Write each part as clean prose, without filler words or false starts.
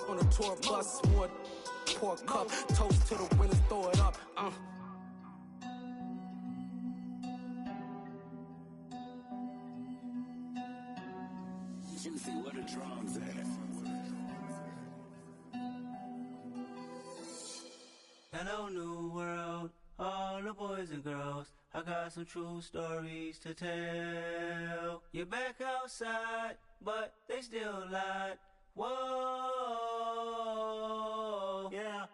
on a tour bus, more pork cup. Toast to the winners, throw it up. Juicy, where the drums at? Hello, new world, all the boys and girls. I got some true stories to tell. You're back outside, but they still lied. Whoa, yeah.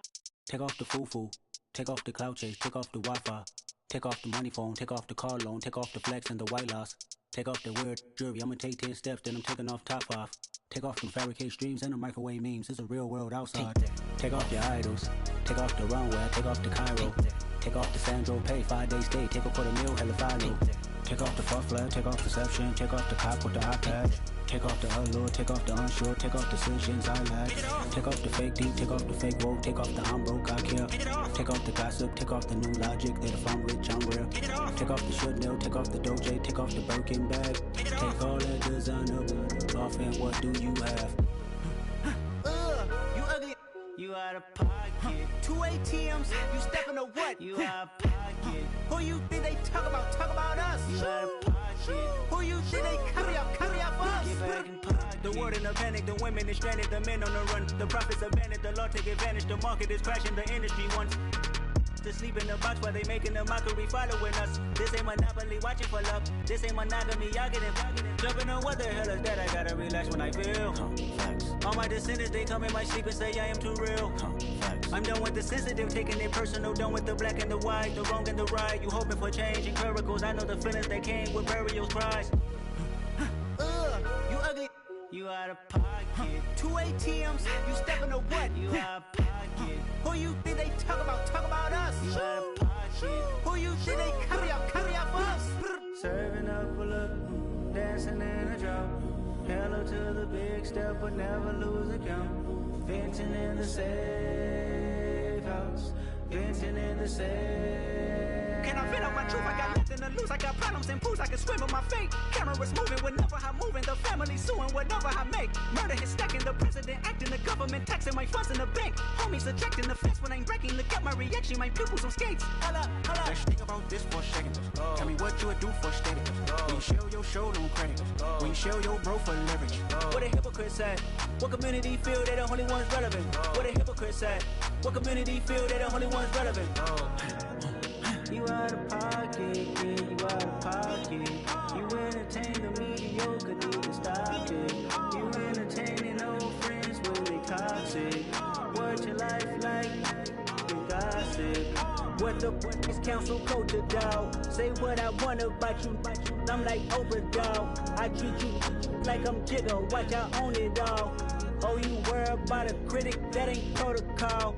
Take off the foo-foo, take off the cloud chase, take off the Wi-Fi, take off the money phone, take off the car loan, take off the flex and the white loss. Take off the weird jewelry, I'ma take 10 steps, then I'm taking off top 5. Take off them fabricated streams and the microwave memes, it's a real world outside. Take off your idols, take off the runway, take off the Cairo. Take off the Sandro pay, 5 days stay, take a $250,000, hella final. Take off the fuck flag, take off deception, take off the cop with the iPad. Take off the allure, take off the unsure, take off decisions I lack. Take off the fake deep, take off the fake woke, take off the I'm broke, I care. Take off the gossip, take off the new logic, that if I'm rich, I'm real. Take off the should know, take off the doje, take off the Birkin bag. Take all that designer off and what do you have? You ugly, you out of pocket. 2 ATMs, you stepping to what? You out of pocket. Who you think they talk about us? You out of pocket. Who you think they carry up for us? Get back in pocket. The world in a panic, the women is stranded, the men on the run. The profits abandoned, the law take advantage, the market is crashing, the industry wants to sleep in the box while they making a mockery following us. This ain't monopoly, watching for luck. This ain't monogamy, y'all getting jumping on what the hell is that? I gotta relax when I feel. All my descendants, they come in my sleep and say I am too real. I'm done with the sensitive, taking it personal. Done with the black and the white, the wrong and the right. You hoping for change and miracles. I know the feelings that came with burials, cries. You ugly, you out of pocket. 2 ATMs, you stepping to what? You out of pocket. Who you think they talk about us? You out of pocket. Who you think they carry up for us? Serving up a look, dancing in a drop. Hello to the big step, but never lose a count. Venting in the safe house, venting in the safe. Can I vent out my truth? I got nothing to lose. I got problems and fools. I can swim with my fate. Cameras moving whenever I'm moving. The family suing whatever I make. Murder is stacking. The president acting. The government taxing my funds in the bank. Homies ejecting the fence when I'm breaking. Look at my reaction. My pupils on skates. Holla. Let's think about this for a second. Tell me what you would do for steady. When you show your show, no credit. When you show your bro for leverage. What a hypocrite said. What community feel they the only ones relevant? What a hypocrite said. What community feel they the only ones relevant? You out of pocket, yeah, you out of pocket. You entertain the mediocre, need to stop it. You entertaining old friends when they toxic. What your life like? You gossip. What the is council culture, dog? Say what I want about you. I'm like overdog. I treat you like I'm Jigga. Watch I own it all. Oh, you worry about a critic? That ain't protocol.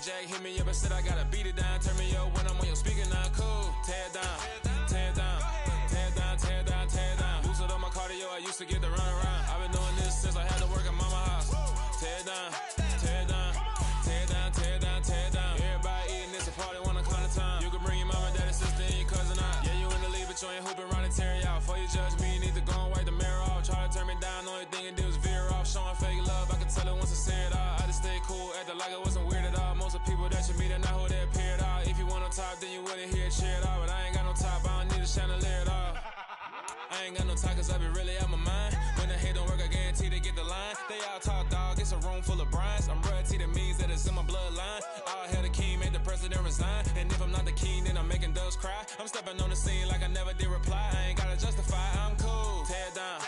Jag hit me up and said I gotta beat it down. Turn me up when I'm on your speaker now. Cool. Tear down, tear down, tear down, tear down, tear down. Boost it up my cardio. I used to get the run around. I've been doing this only thing it did was veer off, showing fake love. I could tell it once I said it all. I just stayed cool, acted like it wasn't weird at all. Most of the people that you meet are not who they appear at all. If you want on top, then you wouldn't hear it cheer at all. But I ain't got no top, I don't need a chandelier at all. I ain't got no time cause I be really out my mind. When the hate don't work, I guarantee they get the line. They all talk dog, it's a room full of brinds. I'm royalty, that means that it's in my bloodline. All hell the king, made the president resign. And if I'm not the king, then I'm making doves cry. I'm stepping on the scene like I never did reply. I ain't gotta justify, I'm cool. Tear down,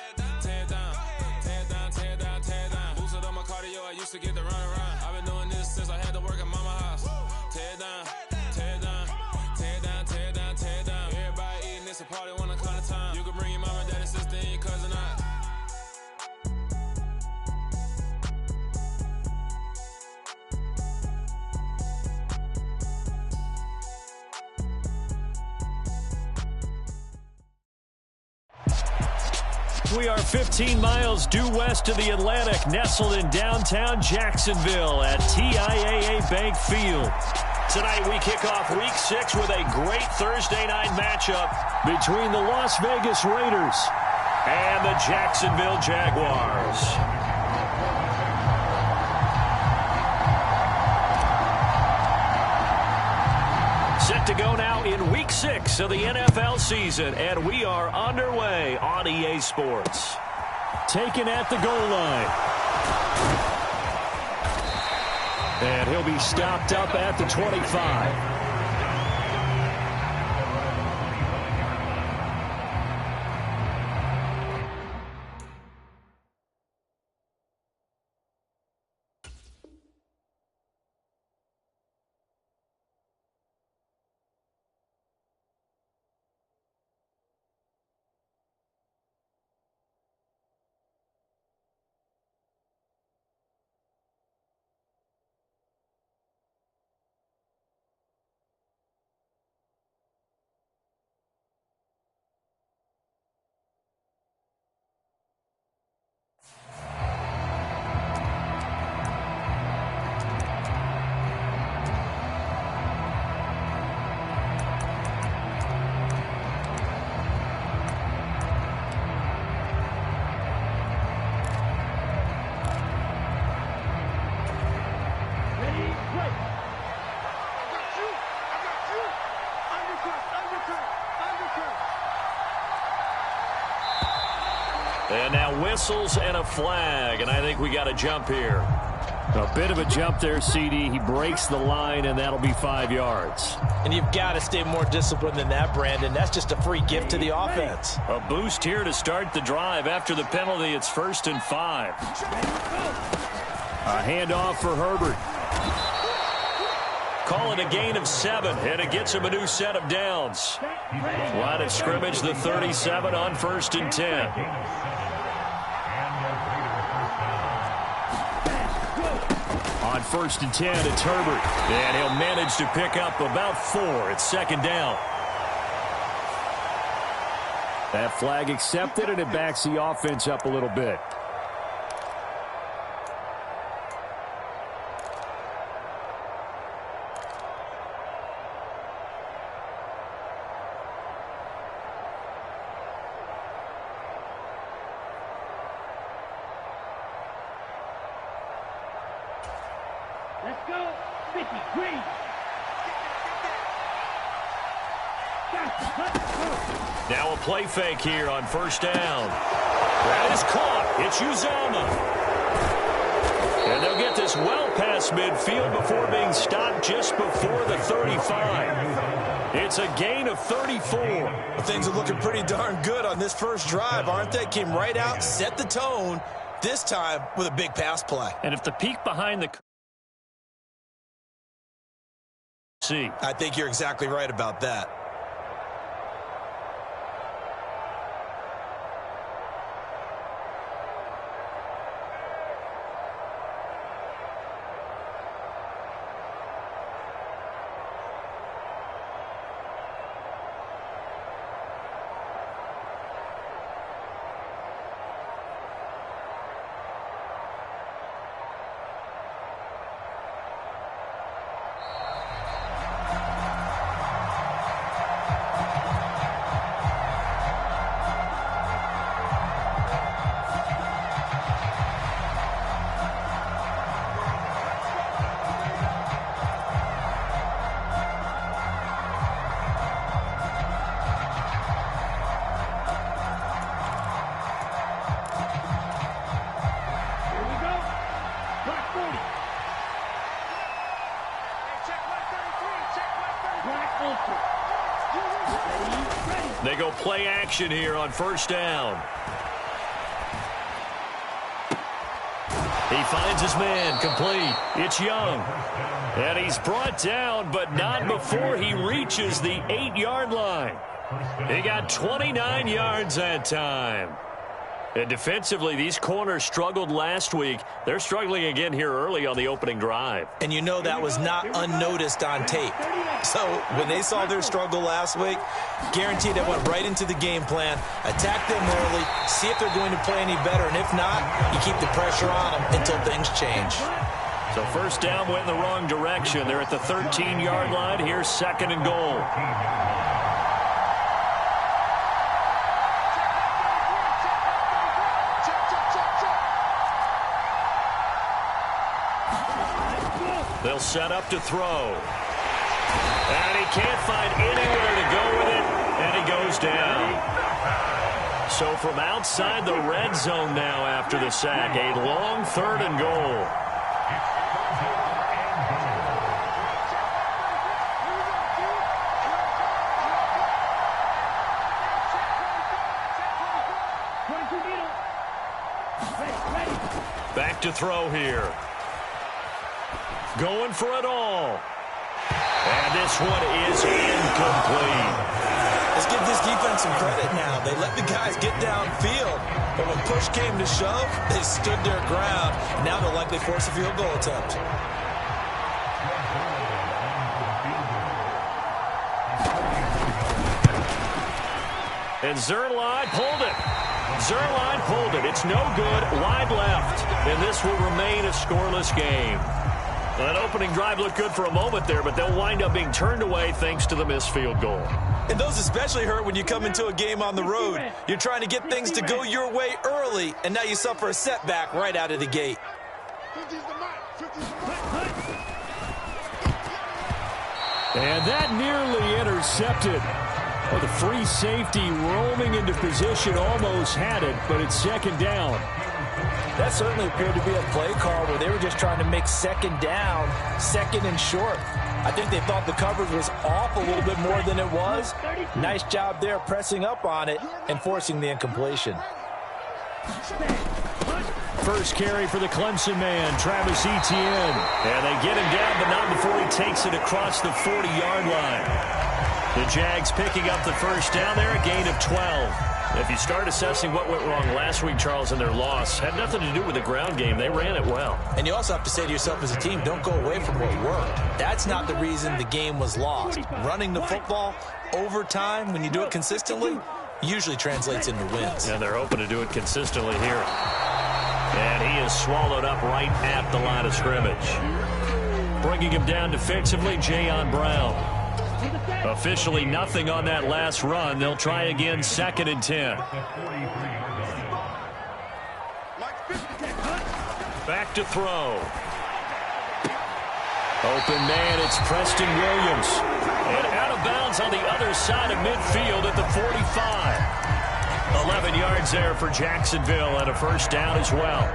tear down, tear down, tear down, tear down. Boosted on my cardio, I used to get the run around. I've been doing this since I had to work at mama house. Tear down, tear down, tear down, tear down, tear down. Everybody eating, it's a party when I come to time. You can bring your mama, daddy, sister, and your cousin out. We are 15 miles due west of the Atlantic, nestled in downtown Jacksonville at TIAA Bank Field. Tonight we kick off Week 6 with a great Thursday night matchup between the Las Vegas Raiders and the Jacksonville Jaguars. Set to go now in Week 6 of the NFL season, and we are underway on EA Sports. Taken at the goal line. And he'll be stopped up at the 25. And now whistles and a flag, and I think we got a jump here. A bit of a jump there, CD. He breaks the line, and that'll be 5 yards. And you've got to stay more disciplined than that, Brandon. That's just a free gift to the offense. A boost here to start the drive. After the penalty, it's 1st and 5. A handoff for Herbert. Call it a gain of 7, and it gets him a new set of downs. Line of scrimmage, the 37 on 1st and 10. On 1st and 10, it's Herbert. And he'll manage to pick up about 4. It's 2nd down. That flag accepted, and it backs the offense up a little bit. Let's go, 50 Green. Now a play fake here on 1st down. That is caught. It's Uzama. And they'll get this well past midfield before being stopped just before the 35. It's a gain of 34. Well, things are looking pretty darn good on this first drive, aren't they? Came right out, set the tone, this time with a big pass play. And if the peek behind the... I think you're exactly right about that. They go play action here on first down. He finds his man, complete. It's Young. And he's brought down, but not before he reaches the 8-yard line. He got 29 yards that time. And defensively, these corners struggled last week. They're struggling again here early on the opening drive. And you know that was not unnoticed on tape. So when they saw their struggle last week, guaranteed they went right into the game plan, attack them early, see if they're going to play any better, and if not, you keep the pressure on them until things change. So first down went in the wrong direction. They're at the 13-yard line. Here's second and goal. They'll set up to throw. And he can't find anywhere to go with it, and he goes down. So from outside the red zone now after the sack, a long third and goal. Back to throw here. Going for it all. And this one is incomplete. Let's give this defense some credit now. They let the guys get downfield. But when push came to shove, they stood their ground. Now they'll likely force a field goal attempt. And Zerline pulled it. Zerline pulled it. It's no good. Wide left. And this will remain a scoreless game. That opening drive looked good for a moment there, but they'll wind up being turned away thanks to the missed field goal. And those especially hurt when you come into a game on the road. You're trying to get things to go your way early, and now you suffer a setback right out of the gate. And that nearly intercepted. Well, the free safety roaming into position almost had it, but it's second down. That certainly appeared to be a play call where they were just trying to make second down, second and short. I think they thought the coverage was off a little bit more than it was. Nice job there pressing up on it and forcing the incompletion. First carry for the Clemson man, Travis Etienne. And they get him down, but not before he takes it across the 40-yard line. The Jags picking up the first down there, a gain of 12. If you start assessing what went wrong last week, Charles, in their loss, had nothing to do with the ground game. They ran it well. And you also have to say to yourself as a team, don't go away from what worked. That's not the reason the game was lost. Running the football over time, when you do it consistently, usually translates into wins. And they're hoping to do it consistently here. And he is swallowed up right at the line of scrimmage. Bringing him down defensively, Jayon Brown. Officially nothing on that last run. They'll try again, second and 10. Back to throw. Open man, it's Preston Williams. And out of bounds on the other side of midfield at the 45. 11 yards there for Jacksonville and a first down as well.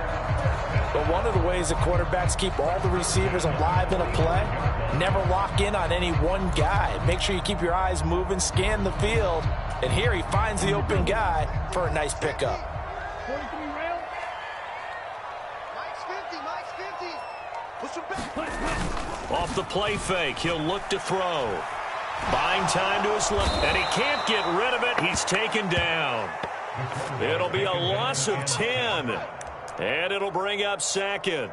But one of the ways that quarterbacks keep all the receivers alive in a play, never lock in on any one guy. Make sure you keep your eyes moving, scan the field. And here he finds the open guy for a nice pickup. Off the play fake, he'll look to throw. Buying time to his left, and he can't get rid of it. He's taken down. It'll be a loss of 10. And it'll bring up second.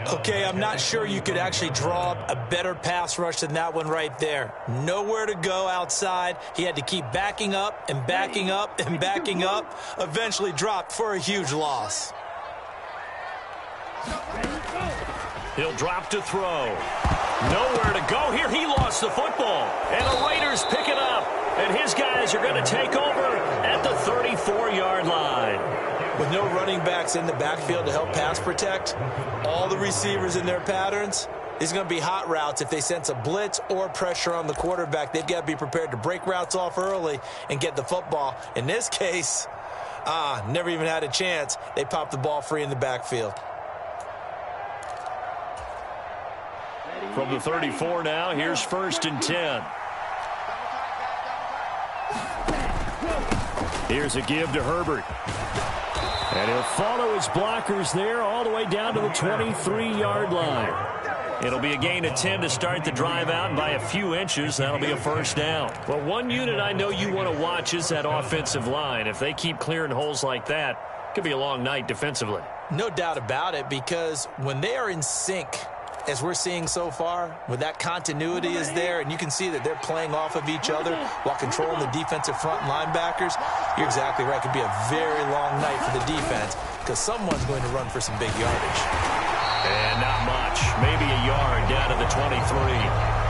Okay, I'm not sure you could actually draw up a better pass rush than that one right there. Nowhere to go outside. He had to keep backing up and backing up and backing up. Eventually dropped for a huge loss. He'll drop to throw. Nowhere to go here. He lost the football. And the Raiders pick it up. And his guys are going to take over at the 34-yard line. With no running backs in the backfield to help pass protect, all the receivers in their patterns, these are going to be hot routes. If they sense a blitz or pressure on the quarterback, they've got to be prepared to break routes off early and get the football. In this case, never even had a chance. They popped the ball free in the backfield. From the 34 now, here's first and 10. Here's a give to Herbert. And he'll follow his blockers there all the way down to the 23-yard line. It'll be a gain of 10 to start the drive out, and by a few inches, that'll be a first down. Well, one unit I know you want to watch is that offensive line. If they keep clearing holes like that, it could be a long night defensively. No doubt about it, because when they are in sync, as we're seeing so far, when that continuity is there, and you can see that they're playing off of each other while controlling the defensive front linebackers, you're exactly right. It could be a very long night for the defense because someone's going to run for some big yardage. And not much. Maybe a yard down to the 23.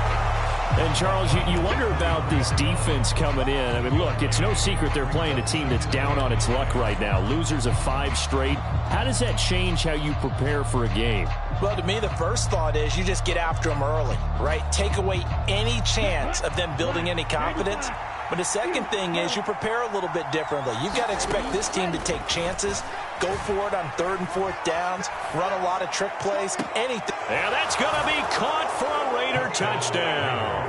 And, Charles, you wonder about this defense coming in. I mean, look, it's no secret they're playing a team that's down on its luck right now. Losers of 5 straight. How does that change how you prepare for a game? Well, to me, the first thought is you just get after them early, right? Take away any chance of them building any confidence. But the second thing is you prepare a little bit differently. You've got to expect this team to take chances, go for it on 3rd and 4th downs, run a lot of trick plays, anything. And that's going to be caught for a Raider touchdown.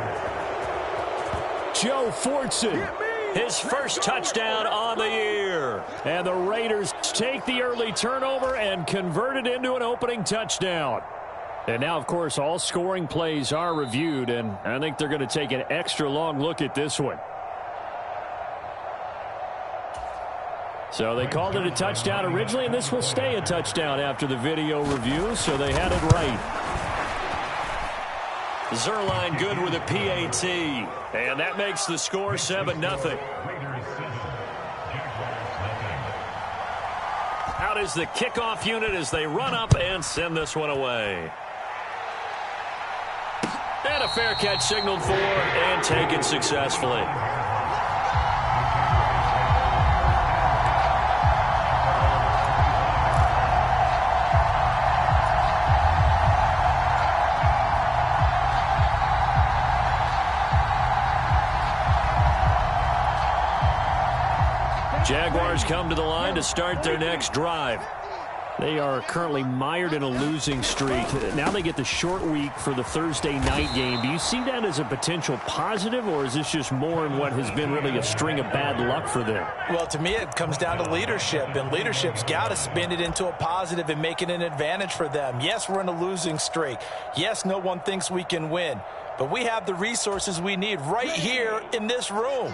Joe Fortson, his first touchdown on the year. And the Raiders take the early turnover and convert it into an opening touchdown. And now, of course, all scoring plays are reviewed, and I think they're going to take an extra long look at this one. So they called it a touchdown originally, and this will stay a touchdown after the video review, so they had it right. Zerline good with a PAT, and that makes the score 7-0. Out is the kickoff unit as they run up and send this one away. And a fair catch signaled for and taken successfully. Jaguars come to the line to start their next drive. They are currently mired in a losing streak. Now they get the short week for the Thursday night game. Do you see that as a potential positive, or is this just more in what has been really a string of bad luck for them? Well, to me, it comes down to leadership, and leadership's got to spin it into a positive and make it an advantage for them. Yes, we're in a losing streak. Yes, no one thinks we can win, but we have the resources we need right here in this room.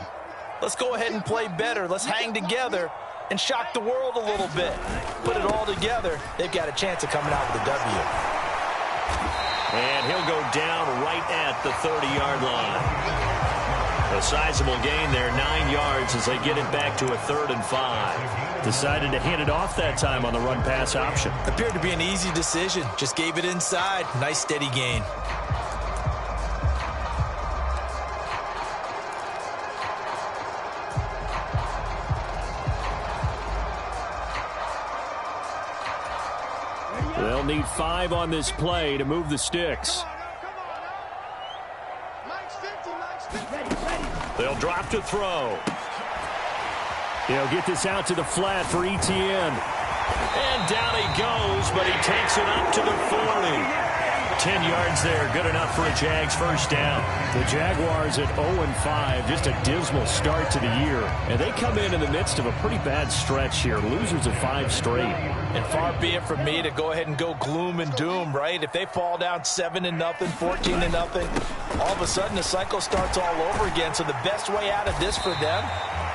Let's go ahead and play better. Let's hang together and shock the world a little bit. Put it all together. They've got a chance of coming out with a W. And he'll go down right at the 30-yard line. A sizable gain there, 9 yards as they get it back to a 3rd and 5. Decided to hand it off that time on the run-pass option. Appeared to be an easy decision. Just gave it inside. Nice steady gain. They'll need 5 on this play to move the sticks. They'll drop to throw. They'll get this out to the flat for Etienne. And down he goes, but he takes it up to the 40. 10 yards there, good enough for a Jags first down. The Jaguars at 0-5, just a dismal start to the year. And they come in the midst of a pretty bad stretch here, losers of 5 straight. And far be it from me to go ahead and go gloom and doom, right? If they fall down 7-0, 14-0, all of a sudden the cycle starts all over again. So the best way out of this for them,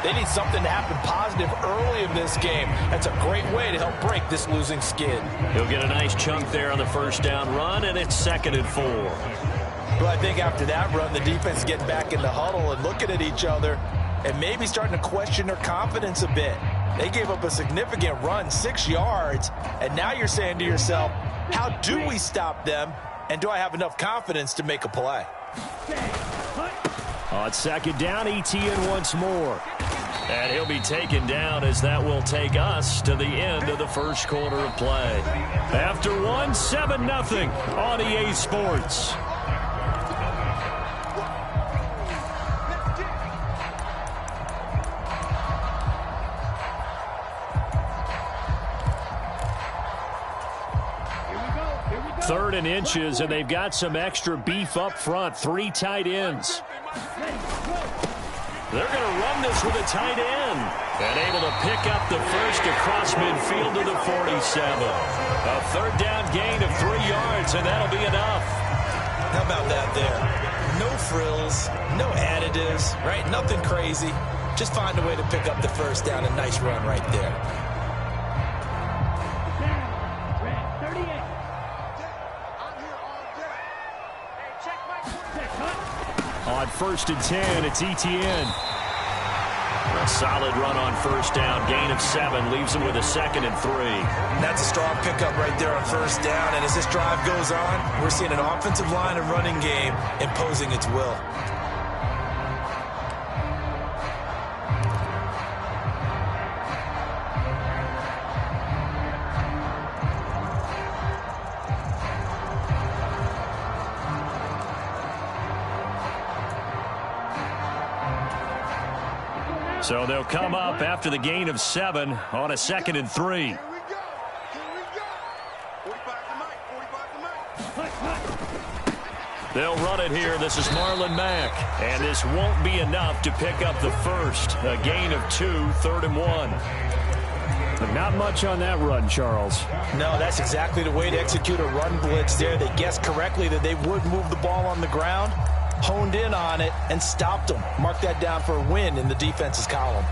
they need something to happen positive early in this game. That's a great way to help break this losing skid. He'll get a nice chunk there on the first down run, and it's 2nd and 4. Well, I think after that run, the defense getting back in the huddle and looking at each other and maybe starting to question their confidence a bit. They gave up a significant run, 6 yards, and now you're saying to yourself, how do we stop them, and do I have enough confidence to make a play? On 2nd down, Etienne once more. And he'll be taken down as that will take us to the end of the first quarter of play. After 7-0 on EA Sports. Third and inches, and they've got some extra beef up front. 3 tight ends. They're going to run this with a tight end. And able to pick up the first across midfield to the 47. A third down gain of 3 yards, and that'll be enough. How about that there? No frills, no additives, right? Nothing crazy. Just find a way to pick up the first down. A nice run right there. On 1st and 10, it's Etienne. A solid run on first down. Gain of 7 leaves him with a 2nd and 3. And that's a strong pickup right there on first down. And as this drive goes on, we're seeing an offensive line and running game imposing its will. So they'll come up after the gain of 7 on a 2nd and 3. Here we go. 45 to Mike. 45 to Mike. They'll run it here. This is Marlon Mack. And this won't be enough to pick up the first. A gain of 2, 3rd and 1. But not much on that run, Charles. No, that's exactly the way to execute a run blitz there. They guessed correctly that they would move the ball on the ground, honed in on it, and stopped them. Mark that down for a win in the defense's column.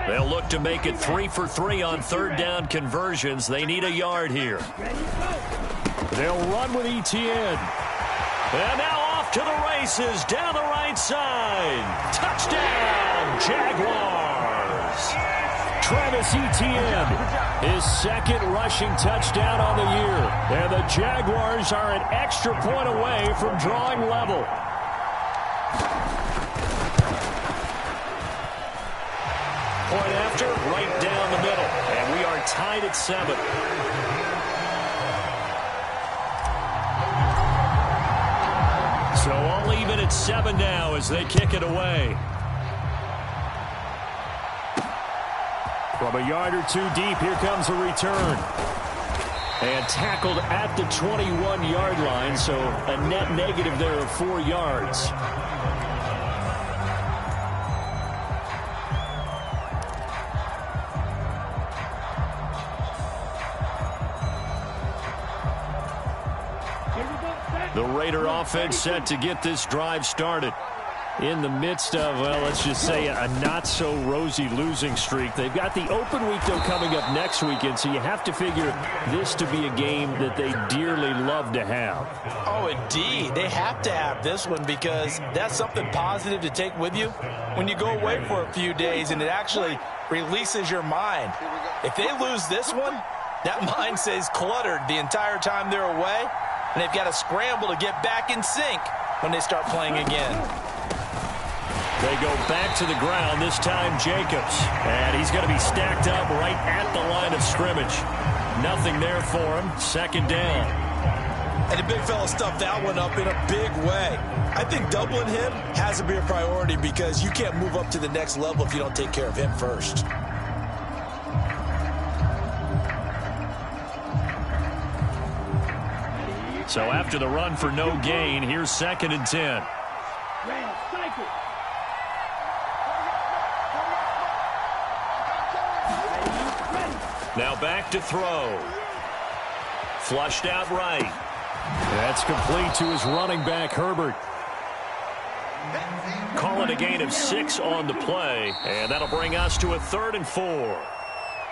They'll look to make it 3 for 3 on 3rd down conversions. They need a yard here. They'll run with Etienne. And now off to the races down the right side. Touchdown, Jaguars. Travis Etienne, his 2nd rushing touchdown on the year. And the Jaguars are an extra point away from drawing level. Point after, right down the middle. And we are tied at 7. So all even at 7 now as they kick it away. From a yard or 2 deep, here comes a return. And tackled at the 21-yard line, so a net negative there of 4 yards. The Raider offense set to get this drive started. In the midst of, well, let's just say a not-so-rosy losing streak. They've got the open week, though, coming up next weekend, so you have to figure this to be a game that they dearly love to have. Oh, indeed. They have to have this one because that's something positive to take with you when you go away for a few days, and it actually releases your mind. If they lose this one, that mind stays cluttered the entire time they're away, and they've got to scramble to get back in sync when they start playing again. They go back to the ground, this time Jacobs. And he's going to be stacked up right at the line of scrimmage. Nothing there for him. 2nd down. And the big fella stuffed that one up in a big way. I think doubling him has to be a priority because you can't move up to the next level if you don't take care of him first. So after the run for no gain, here's 2nd and 10. Now back to throw. Flushed out right. That's complete to his running back, Herbert. Call it a gain of 6 on the play, and that'll bring us to a 3rd and 4.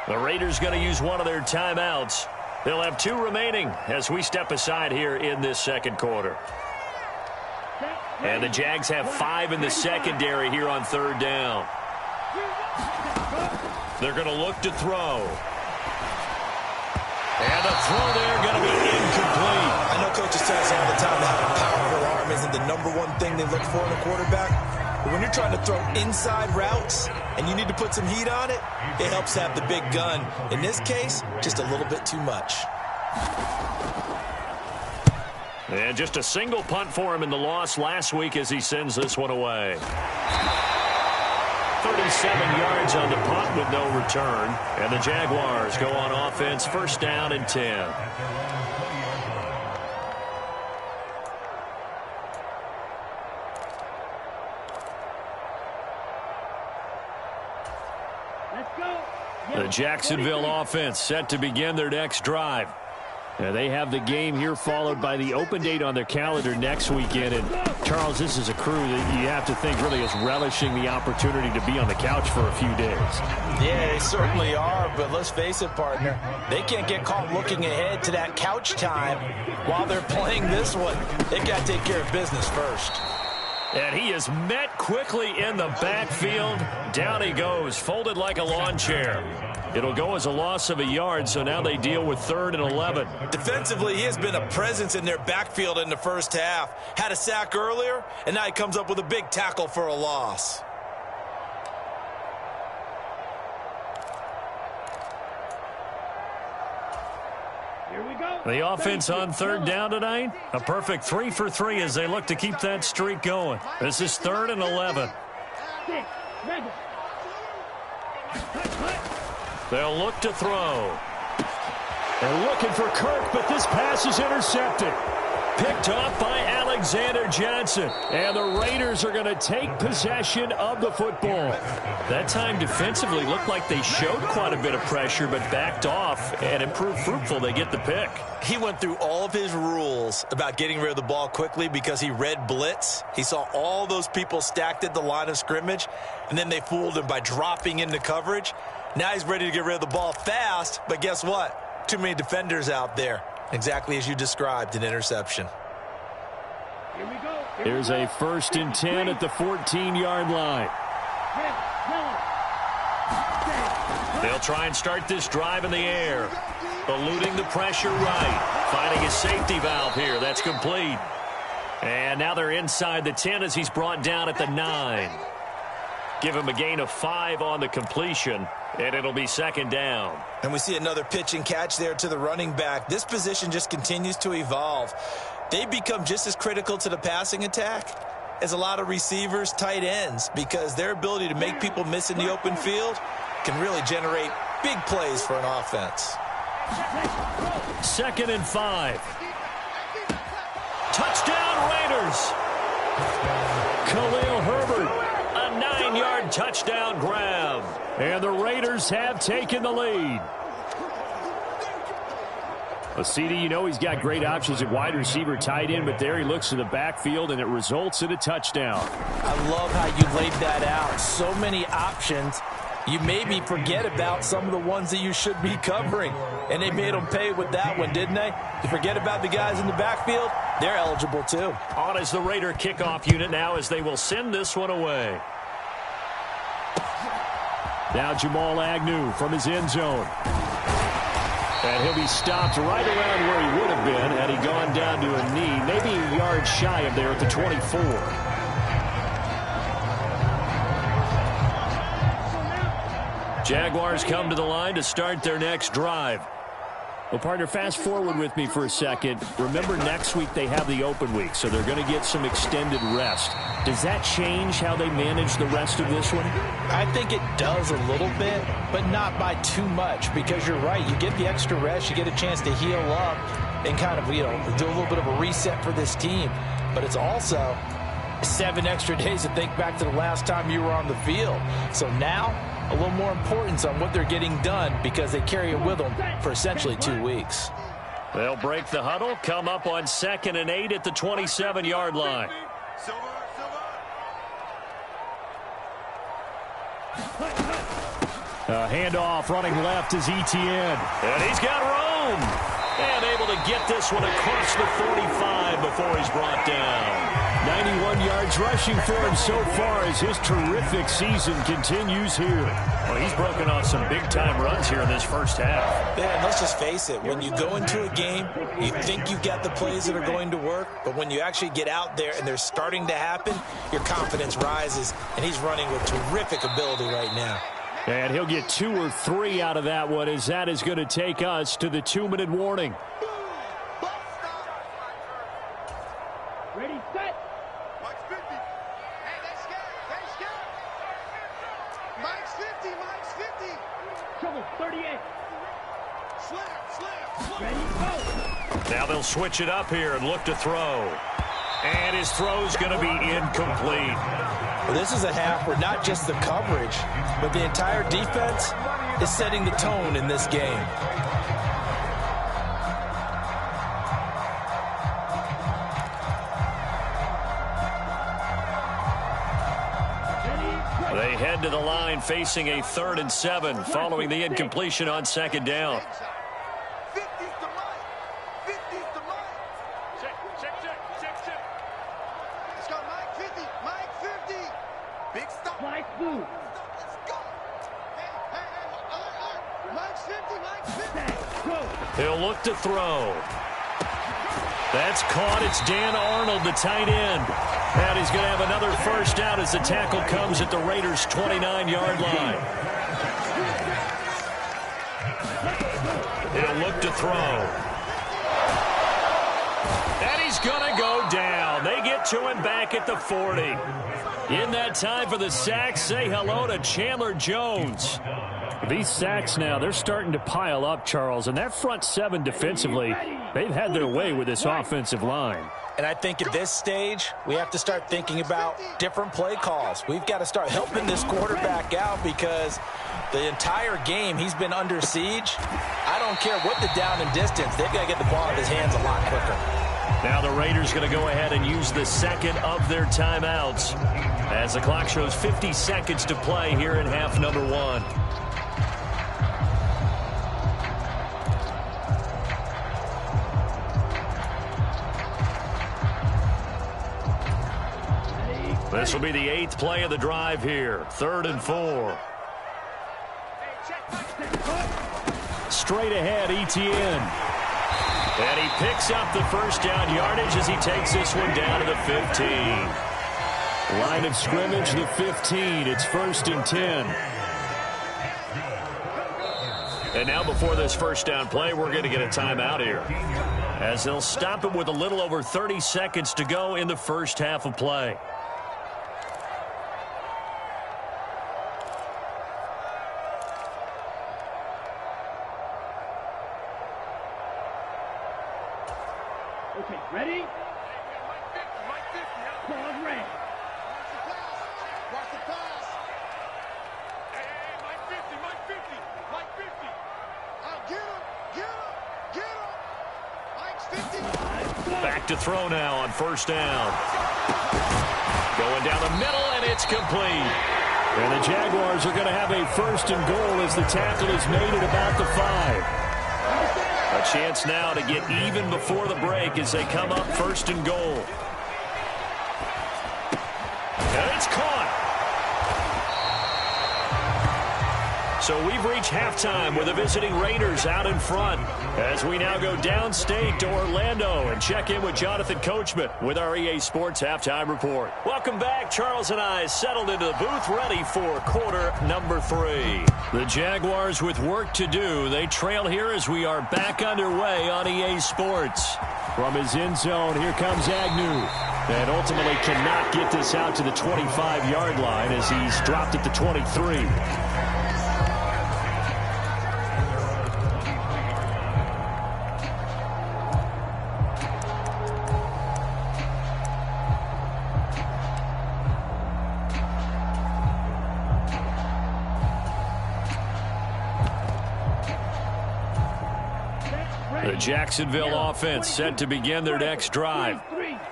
The Raiders going to use one of their timeouts. They'll have 2 remaining as we step aside here in this 2nd quarter. And the Jags have 5 in the secondary here on 3rd down. They're going to look to throw. And the throw there going to be incomplete. I know coaches tell us all the time that a powerful arm isn't the #1 thing they look for in a quarterback. But when you're trying to throw inside routes and you need to put some heat on it, it helps to have the big gun. In this case, just a little bit too much. And just a single punt for him in the loss last week as he sends this one away. 37 yards on the punt with no return. And the Jaguars go on offense, 1st down and 10. The Jacksonville offense set to begin their next drive. They have the game here followed by the open date on their calendar next weekend. And, Charles, this is a crew that you have to think really is relishing the opportunity to be on the couch for a few days. Yeah, they certainly are, but let's face it, partner. They can't get caught looking ahead to that couch time while they're playing this one. They've got to take care of business first. And he is met quickly in the backfield. Down he goes, folded like a lawn chair. It'll go as a loss of a yard, so now they deal with 3rd and 11. Defensively, he has been a presence in their backfield in the first half. Had a sack earlier, and now he comes up with a big tackle for a loss. The offense on 3rd down tonight, a perfect 3 for 3 as they look to keep that streak going. This is 3rd and 11. They'll look to throw. They're looking for Kirk, but this pass is intercepted. Picked off by Alexander Johnson. And the Raiders are going to take possession of the football. That time defensively looked like they showed quite a bit of pressure, but backed off and it proved fruitful. They get the pick. He went through all of his rules about getting rid of the ball quickly because he read blitz. He saw all those people stacked at the line of scrimmage, and then they fooled him by dropping into coverage. Now he's ready to get rid of the ball fast, but guess what? Too many defenders out there. Exactly as you described, an interception. Here's a 1st and 10 at the 14-yard line. They'll try and start this drive in the air. Eluding the pressure right. Finding a safety valve here. That's complete. And now they're inside the 10 as he's brought down at the 9. Give him a gain of 5 on the completion, and it'll be 2nd down. And we see another pitch and catch there to the running back. This position just continues to evolve. They become just as critical to the passing attack as a lot of receivers, tight ends, because their ability to make people miss in the open field can really generate big plays for an offense. 2nd and 5. Touchdown Raiders. Khalil Herbert. 9-yard touchdown grab. And the Raiders have taken the lead. CD, you know he's got great options at wide receiver, tight end, but there he looks to the backfield, and it results in a touchdown. I love how you laid that out. So many options. You maybe forget about some of the ones that you should be covering. And they made them pay with that one, didn't they? You forget about the guys in the backfield, they're eligible too. On is the Raider kickoff unit now as they will send this one away. Now Jamal Agnew from his end zone. And he'll be stopped right around where he would have been had he gone down to a knee, maybe a yard shy of there at the 24. Jaguars come to the line to start their next drive. Well, partner, fast forward with me for a second. Remember, next week they have the open week, so they're going to get some extended rest. Does that change how they manage the rest of this one? I think it does a little bit, but not by too much, because you're right. You get the extra rest, you get a chance to heal up and kind of, do a little bit of a reset for this team. But it's also 7 extra days to think back to the last time you were on the field. So now, a little more importance on what they're getting done because they carry it with them for essentially 2 weeks. They'll break the huddle, come up on 2nd and 8 at the 27-yard line. Handoff running left is Etienne. And he's got room. And able to get this one across the 45 before he's brought down. 91 yards rushing for him so far as his terrific season continues here. Well, he's broken off some big-time runs here in this first half. Yeah, and let's just face it. When you go into a game, you think you've got the plays that are going to work, but when you actually get out there and they're starting to happen, your confidence rises, and he's running with terrific ability right now. And he'll get 2 or 3 out of that one as that is going to take us to the 2-minute warning. Ready, set. Mike's 50. Hey, they scared. Mike's 50. Mike's 50. Trouble, 38. Slap. Ready, go. Now they'll switch it up here and look to throw. And his throw's going to be incomplete. Well, this is a half where not just the coverage, but the entire defense is setting the tone in this game. They head to the line facing a 3rd and 7 following the incompletion on 2nd down. 50's the mic. 50's the mic. Check. Let's go, Mike 50. Mike 50. Big stop. Mike move. Let's go. Hey. Mike's 50. Mike's 50. Go. He'll look to throw. That's caught. It's Dan Arnold, the tight end. And he's going to have another first down as the tackle comes at the Raiders' 29-yard line. He'll look to throw. And he's going to go down. They get to him back at the 40. In that time for the sack, say hello to Chandler Jones. These sacks now, they're starting to pile up, Charles. And that front 7 defensively, they've had their way with this offensive line. And I think at this stage, we have to start thinking about different play calls. We've got to start helping this quarterback out because the entire game he's been under siege. I don't care what the down and distance. They've got to get the ball in his hands a lot quicker. Now the Raiders going to go ahead and use the second of their timeouts as the clock shows 50 seconds to play here in half number 1. This will be the 8th play of the drive here. 3rd and 4. Straight ahead, Etienne. And he picks up the first down yardage as he takes this one down to the 15. Line of scrimmage, the 15. It's 1st and 10. And now before this first down play, we're going to get a timeout here, as they'll stop it with a little over 30 seconds to go in the first half of play. Okay, ready? Mike 50. Pause red. Watch the pass. Hey, Mike 50. Mike 50. Out, get him. Mike's 50. Back to throw now on first down. Going down the middle, and it's complete. And the Jaguars are going to have a 1st and goal as the tackle is made at about the 5. A chance now to get even before the break as they come up 1st and goal. And it's caught. So we've reached halftime with the visiting Raiders out in front as we now go downstate to Orlando and check in with Jonathan Coachman with our EA Sports Halftime Report. Welcome back. Charles and I settled into the booth ready for quarter number 3. The Jaguars with work to do. They trail here as we are back underway on EA Sports. From his end zone, here comes Agnew. And ultimately cannot get this out to the 25-yard line as he's dropped at the 23. The Jacksonville offense set to begin their next drive.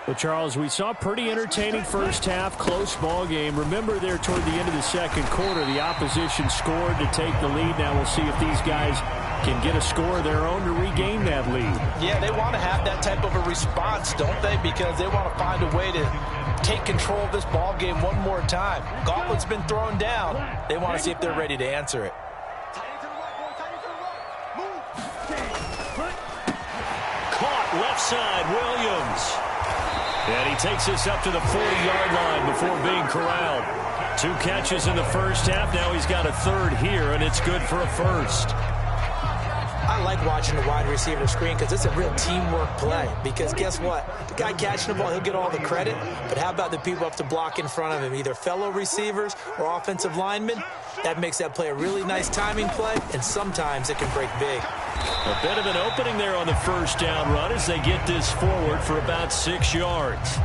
Well, Charles, we saw pretty entertaining first half, close ball game. Remember there toward the end of the second quarter, the opposition scored to take the lead. Now we'll see if these guys can get a score of their own to regain that lead. Yeah, they want to have that type of a response, don't they? Because they want to find a way to take control of this ball game one more time. Gauntlet's been thrown down. They want to see if they're ready to answer it. Left side, Williams. And he takes this up to the 40-yard line before being corralled. 2 catches in the first half. Now he's got a 3rd here, and it's good for a 1st. I like watching the wide receiver screen because it's a real teamwork play. Because guess what? The guy catching the ball, he'll get all the credit. But how about the people up to block in front of him, either fellow receivers or offensive linemen? That makes that play a really nice timing play, and sometimes it can break big. A bit of an opening there on the first down run as they get this forward for about 6 yards.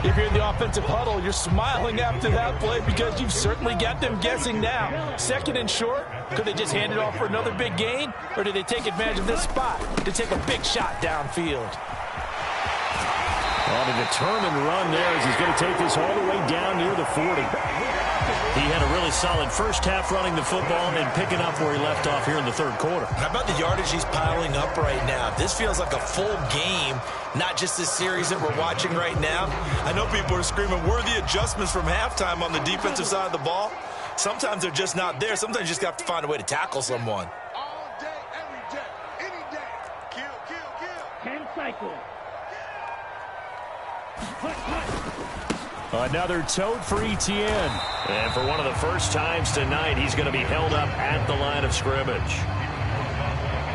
If you're in the offensive huddle, you're smiling after that play because you've certainly got them guessing now. Second and short, could they just hand it off for another big gain? Or did they take advantage of this spot to take a big shot downfield? On a determined run there as he's going to take this all the way down near the 40. He had a really solid first half running the football and then picking up where he left off here in the third quarter. How about the yardage he's piling up right now? This feels like a full game, not just this series that we're watching right now. I know people are screaming, worthy adjustments from halftime on the defensive side of the ball. Sometimes they're just not there. Sometimes you just have to find a way to tackle someone. All day, every day, any day. Kill, kill, kill. 10 cycles. Another tote for Etienne. And for one of the first times tonight, he's going to be held up at the line of scrimmage.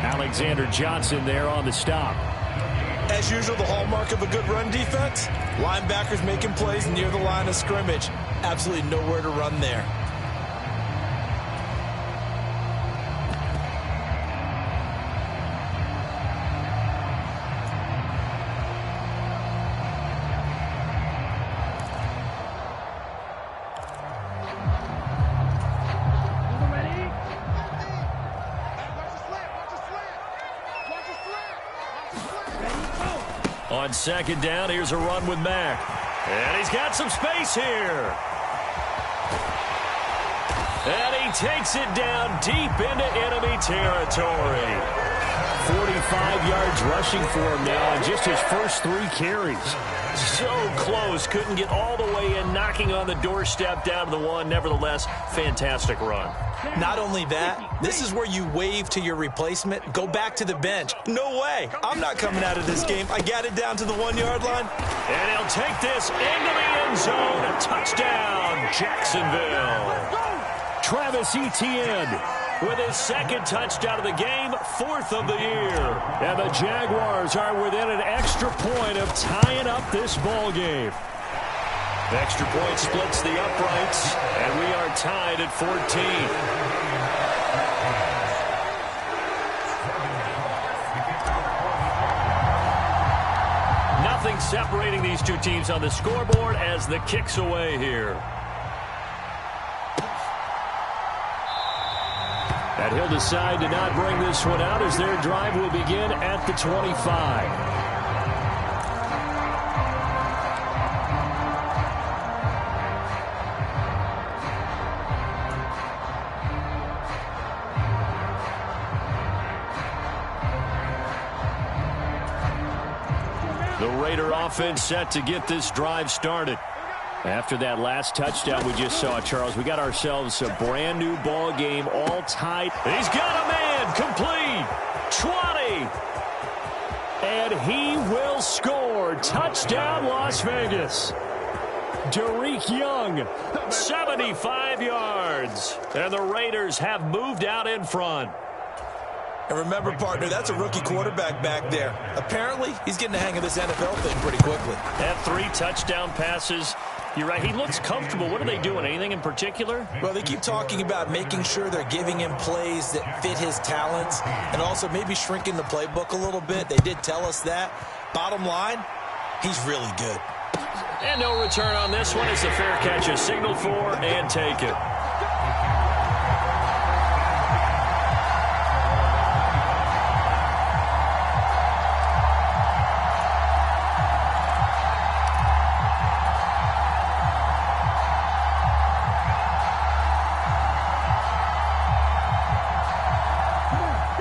Alexander Johnson there on the stop. As usual, the hallmark of a good run defense, linebackers making plays near the line of scrimmage. Absolutely nowhere to run there. On second down, here's a run with Mack. And he's got some space here. And he takes it down deep into enemy territory. 45 yards rushing for him now in just his first 3 carries. So close, couldn't get all the way in, knocking on the doorstep down to the 1. Nevertheless, fantastic run. Not only that, this is where you wave to your replacement, go back to the bench. No way. I'm not coming out of this game. I got it down to the 1-yard line. And he'll take this into the end zone. A touchdown, Jacksonville. Travis Etienne with his second touchdown of the game, 4th of the year. And the Jaguars are within an extra point of tying up this ball game. The extra point splits the uprights, and we are tied at 14. Nothing separating these two teams on the scoreboard as the kick's away here. And he'll decide to not bring this one out as their drive will begin at the 25. The Raider offense set to get this drive started. After that last touchdown we just saw, Charles, we got ourselves a brand new ball game, all tied. He's got a man, complete, 20. And he will score. Touchdown, Las Vegas. Derek Young, 75 yards. And the Raiders have moved out in front. And remember, partner, that's a rookie quarterback back there. Apparently, he's getting the hang of this NFL thing pretty quickly. Had 3 touchdown passes. You're right. He looks comfortable. What are they doing? Anything in particular? Well, they keep talking about making sure they're giving him plays that fit his talents and also maybe shrinking the playbook a little bit. They did tell us that. Bottom line, he's really good. And no return on this one as the fair catch is signaled for and take it.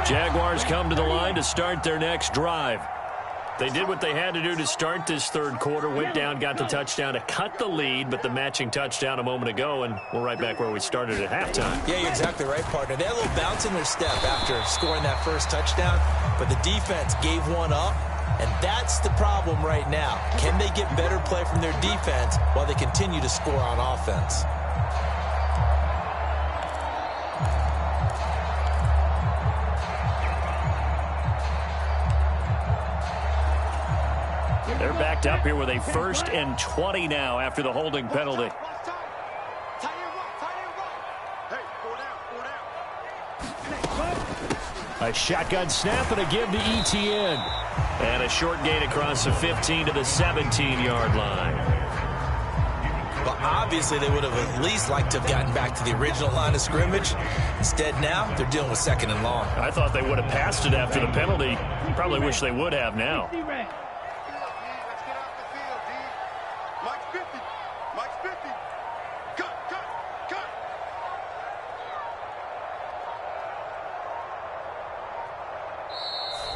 Jaguars come to the line to start their next drive. They did what they had to do to start this third quarter, went down, got the touchdown to cut the lead, but the matching touchdown a moment ago, and we're right back where we started at halftime. Yeah, you're exactly right, partner. They had a little bounce in their step after scoring that first touchdown, but the defense gave one up, and that's the problem right now. Can they get better play from their defense while they continue to score on offense? They're backed up here with a 1st and 20 now after the holding penalty. A shotgun snap and a give to Etienne. And a short gain across the 15 to the 17-yard line. Obviously, they would have at least liked to have gotten back to the original line of scrimmage. Instead, now they're dealing with 2nd and long. I thought they would have passed it after the penalty. Probably wish they would have now. Let's get off the field, D. Mike's 50. Mike's 50. Cut.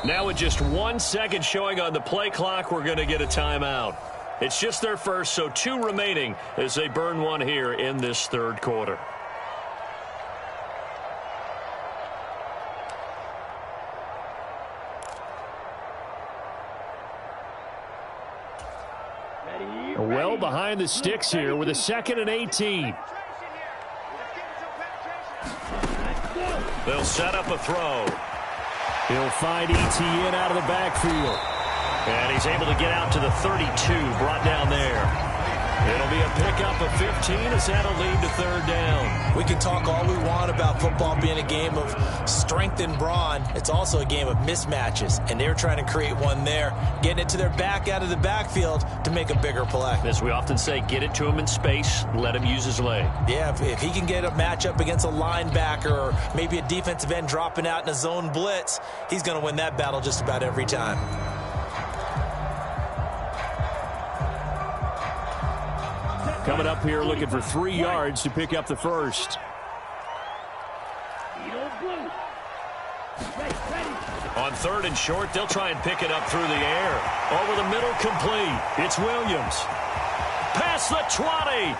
Now with just 1 second showing on the play clock, we're going to get a timeout. It's just their first, so 2 remaining as they burn one here in this 3rd quarter. Well behind the sticks here with a 2nd and 18. They'll set up a throw. He'll find Etienne out of the backfield. And he's able to get out to the 32, brought down there. It'll be a pickup of 15 as that'll lead to 3rd down. We can talk all we want about football being a game of strength and brawn. It's also a game of mismatches, and they're trying to create one there, getting it to their back out of the backfield to make a bigger play. As we often say, get it to him in space, let him use his leg. Yeah, if he can get a matchup against a linebacker or maybe a defensive end dropping out in a zone blitz, he's going to win that battle just about every time. Coming up here looking for 3 yards to pick up the first. On 3rd and short, they'll try and pick it up through the air. Over the middle, complete. It's Williams. Past the 20.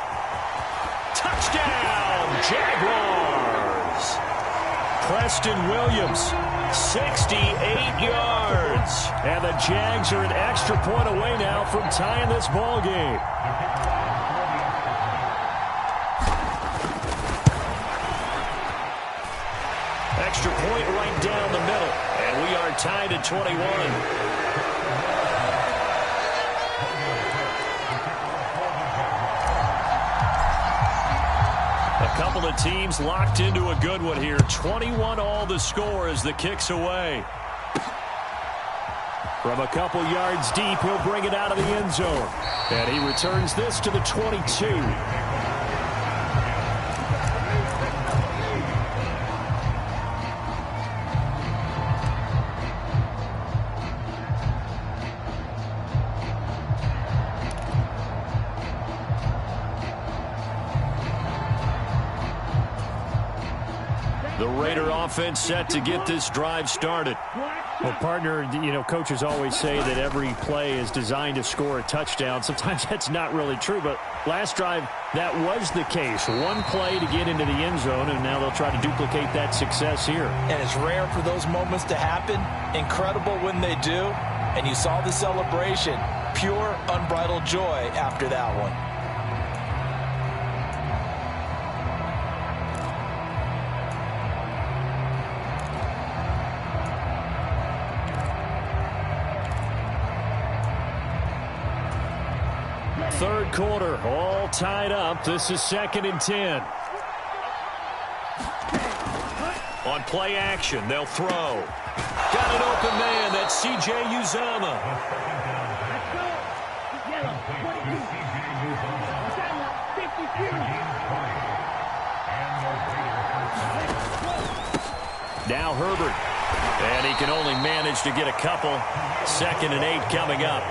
Touchdown, Jaguars. Preston Williams, 68 yards. And the Jags are an extra point away now from tying this ball game. Extra point right down the middle, and we are tied at 21. A couple of teams locked into a good one here. 21 all the score as the kick's away. From a couple yards deep, he'll bring it out of the end zone. And he returns this to the 22. The Raider offense set to get this drive started. Well, partner, coaches always say that every play is designed to score a touchdown. Sometimes that's not really true, but last drive, that was the case. One play to get into the end zone, and now they'll try to duplicate that success here. And it's rare for those moments to happen. Incredible when they do. And you saw the celebration. Pure, unbridled joy after that one. Third quarter, all tied up. This is 2nd and 10. On play action, they'll throw. Got an open man. That's C.J. Uzomah. Now Herbert. And he can only manage to get a couple. 2nd and 8 coming up.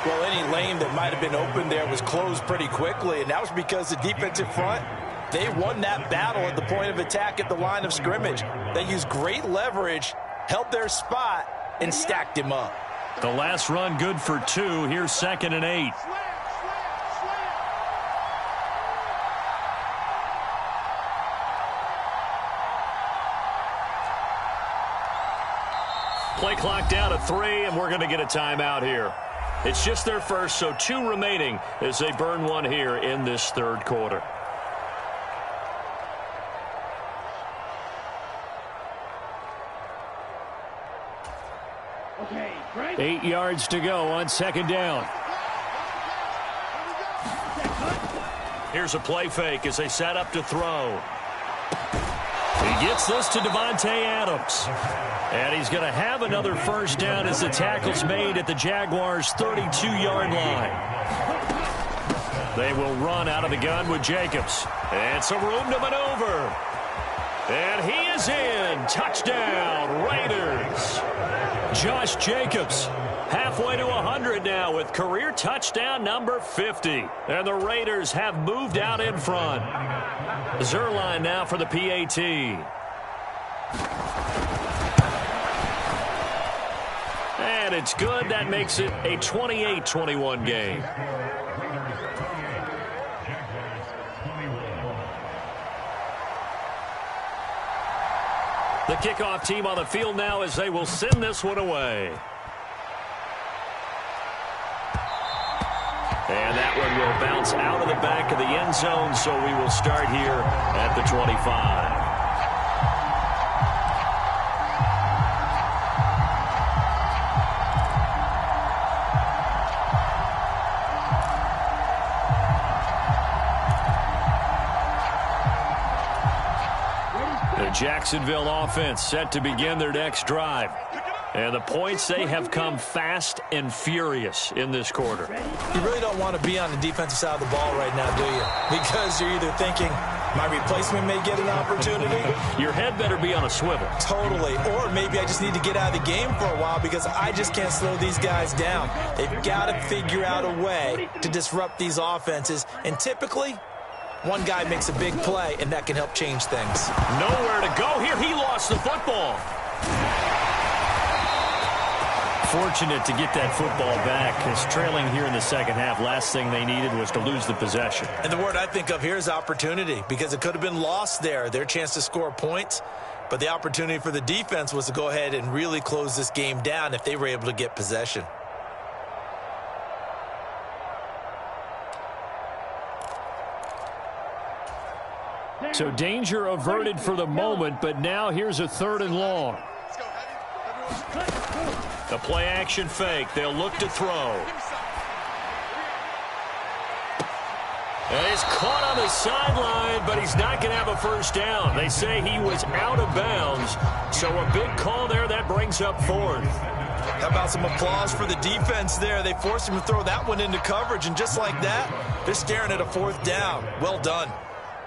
Well, any lane that might have been open there was closed pretty quickly, and that was because the defensive front, they won that battle at the point of attack at the line of scrimmage. They used great leverage, held their spot, and stacked him up. The last run good for 2. Here's 2nd and 8. Play clock down to 3, and we're going to get a timeout here. It's just their first, so 2 remaining as they burn one here in this 3rd quarter. Okay, right. 8 yards to go on 2nd down. Here's a play fake as they set up to throw. He gets this to Devontae Adams. And he's going to have another first down as the tackle's made at the Jaguars' 32-yard line. They will run out of the gun with Jacobs. And some room to maneuver. And he is in. Touchdown, Raiders. Josh Jacobs halfway to 100 now with career touchdown number 50. And the Raiders have moved out in front. Zerline now for the PAT. And it's good. That makes it a 28-21 game. The kickoff team on the field now as they will send this one away. And that one will bounce out of the back of the end zone, so we will start here at the 25. The Jacksonville offense set to begin their next drive. And the points, they have come fast and furious in this quarter. You really don't want to be on the defensive side of the ball right now, do you? Because you're either thinking, my replacement may get an opportunity. Your head better be on a swivel. Totally. Or maybe I just need to get out of the game for a while because I just can't slow these guys down. They've got to figure out a way to disrupt these offenses. And typically, one guy makes a big play, and that can help change things. Nowhere to go here. He lost the football. Fortunate to get that football back. It's trailing here in the second half. Last thing they needed was to lose the possession. And the word I think of here is opportunity, because it could have been lost there. Their chance to score points. But the opportunity for the defense was to go ahead and really close this game down if they were able to get possession. So danger averted for the moment, but now here's a 3rd and long. The play action fake. They'll look to throw. And he's caught on the sideline, but he's not going to have a first down. They say he was out of bounds. So a big call there. That brings up 4th. How about some applause for the defense there? They forced him to throw that one into coverage, and just like that, they're staring at a 4th down. Well done.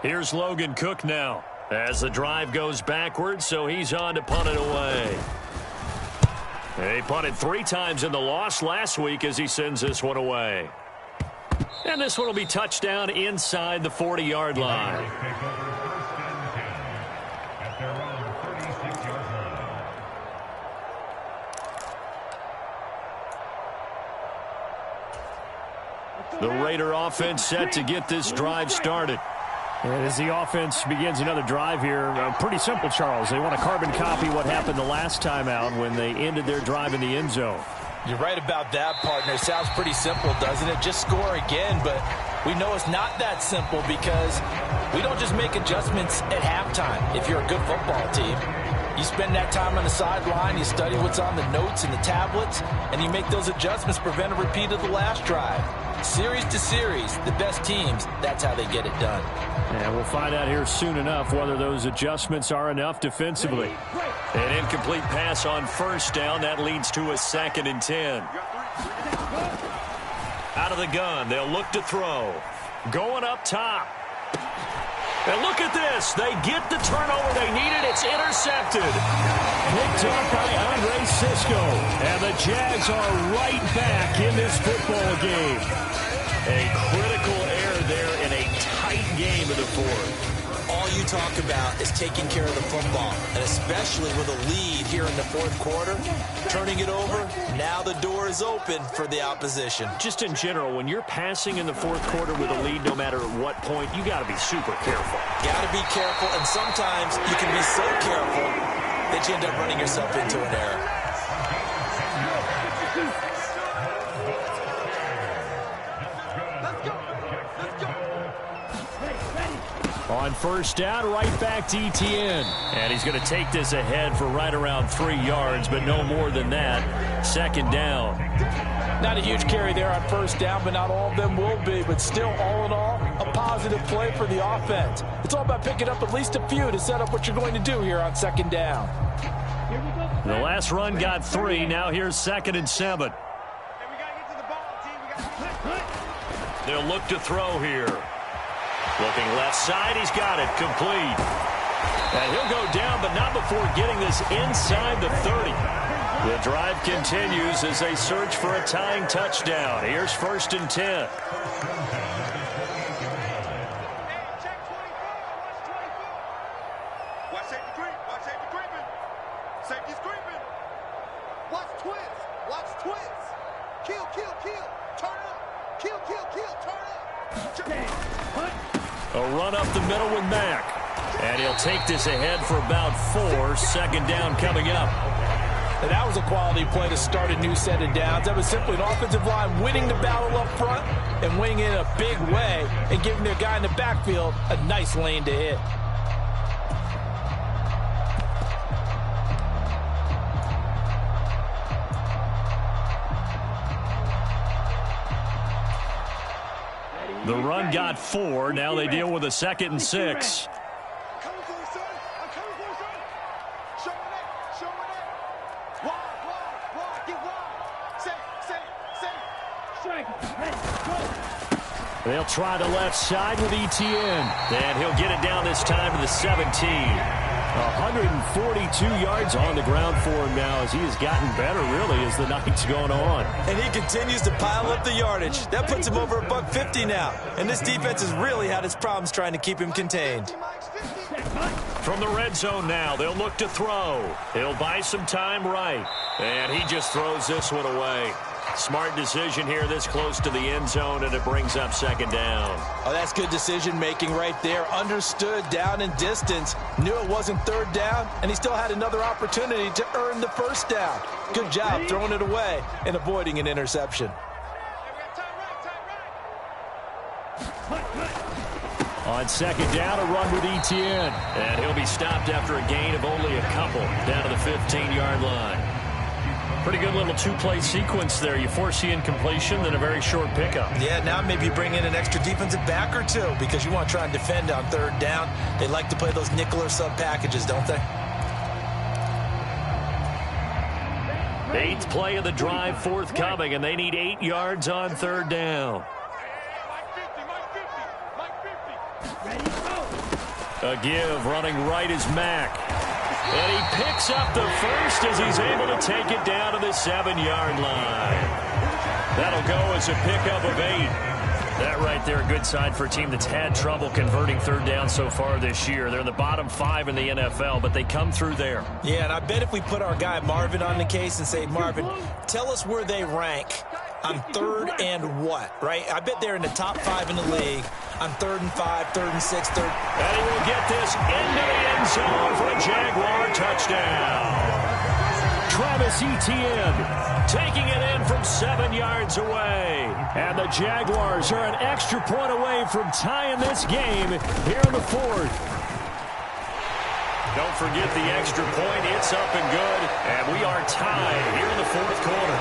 Here's Logan Cook now as the drive goes backwards, so he's on to punt it away. He punted 3 times in the loss last week as he sends this one away. And this one will be touchdown inside the 40-yard line. The Raider offense set to get this drive started. And as the offense begins another drive here, pretty simple, Charles. They want to carbon copy what happened the last time out when they ended their drive in the end zone. You're right about that, partner. It sounds pretty simple, doesn't it? Just score again, but we know it's not that simple because we don't just make adjustments at halftime if you're a good football team. You spend that time on the sideline, you study what's on the notes and the tablets, and you make those adjustments, prevent a repeat of the last drive. Series to series, the best teams, that's how they get it done. And we'll find out here soon enough whether those adjustments are enough defensively. An incomplete pass on first down. That leads to a 2nd and 10. Out of the gun, they'll look to throw. Going up top. And look at this. They get the turnover they needed. It's intercepted. Picked up by Andre Cisco. And the Jags are right back in this football game. A critical error there in a tight game in the 4th. All you talk about is taking care of the football, and especially with a lead here in the 4th quarter, turning it over, now the door is open for the opposition. Just in general, when you're passing in the 4th quarter with a lead, no matter at what point, you got to be super careful. Got to be careful, and sometimes you can be so careful that you end up running yourself into an error. On first down, right back to Etienne. And he's going to take this ahead for right around 3 yards, but no more than that. 2nd down. Not a huge carry there on first down, but not all of them will be. But still, all in all, a positive play for the offense. It's all about picking up at least a few to set up what you're going to do here on 2nd down. The last run got 3. Now here's 2nd and 7. They'll look to throw here. Looking left side, he's got it, complete. And he'll go down, but not before getting this inside the 30. The drive continues as they search for a tying touchdown. Here's 1st and 10. Watch safety creep. Watch safety creeping. Safety's creeping. Watch twins. Watch twins. Kill, kill, kill. Turn it up. Kill, kill, kill. Turn it up. A run up the middle with Mack. And he'll take this ahead for about 4. Second down coming up. And that was a quality play to start a new set of downs. That was simply an offensive line winning the battle up front and winning it in a big way and giving their guy in the backfield a nice lane to hit. The run got 4. Now they deal with a 2nd and 6. They'll try the left side with Etienne. And he'll get it down this time to the 17. 142 yards on the ground for him now as he has gotten better, really, as the night's going on. And he continues to pile up the yardage. That puts him over $150 now. And this defense has really had its problems trying to keep him contained. From the red zone now, they'll look to throw. He'll buy some time right. And he just throws this one away. Smart decision here this close to the end zone, and it brings up 2nd down. Oh, that's good decision-making right there. Understood down and distance. Knew it wasn't 3rd down, and he still had another opportunity to earn the 1st down. Good job throwing it away and avoiding an interception. On 2nd down, a run with Etienne. And he'll be stopped after a gain of only a couple down to the 15-yard line. Pretty good little 2-play sequence there. You force the incompletion, then a very short pickup. Yeah, now maybe you bring in an extra defensive back or 2 because you want to try and defend on 3rd down. They like to play those nickel or sub packages, don't they? 8th play of the drive forthcoming, and they need 8 yards on 3rd down. A give, running right is Mack. And he picks up the 1st as he's able to take it down to the 7-yard line. That'll go as a pickup of 8. That right there, a good sign for a team that's had trouble converting 3rd down so far this year. They're in the bottom 5 in the NFL, but they come through there. Yeah, and I bet if we put our guy Marvin on the case and say, Marvin, tell us where they rank on 3rd and what, right? I bet they're in the top 5 in the league on 3rd and 5, 3rd and 6, 3rd. And he will get this into the end zone for a Jaguar touchdown. Travis Etienne taking it in from 7 yards away. And the Jaguars are an extra point away from tying this game here in the 4th. Don't forget the extra point. It's up and good. And we are tied here in the 4th quarter.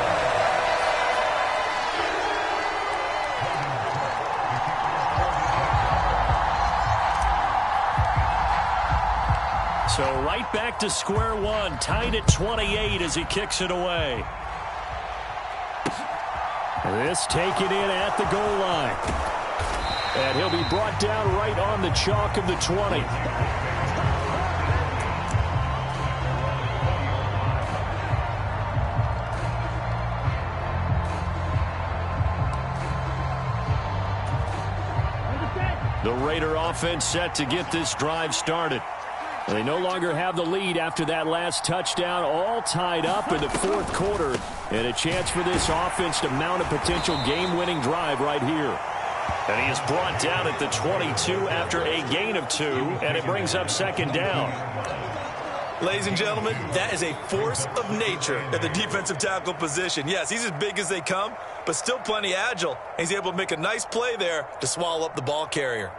So right back to square one, tied at 28 as he kicks it away. This taken in at the goal line. And he'll be brought down right on the chalk of the 20. The Raider offense set to get this drive started. They no longer have the lead after that last touchdown, all tied up in the 4th quarter. And a chance for this offense to mount a potential game-winning drive right here. And he is brought down at the 22 after a gain of 2, and it brings up 2nd down. Ladies and gentlemen, that is a force of nature at the defensive tackle position. Yes, he's as big as they come, but still plenty agile. He's able to make a nice play there to swallow up the ball carrier.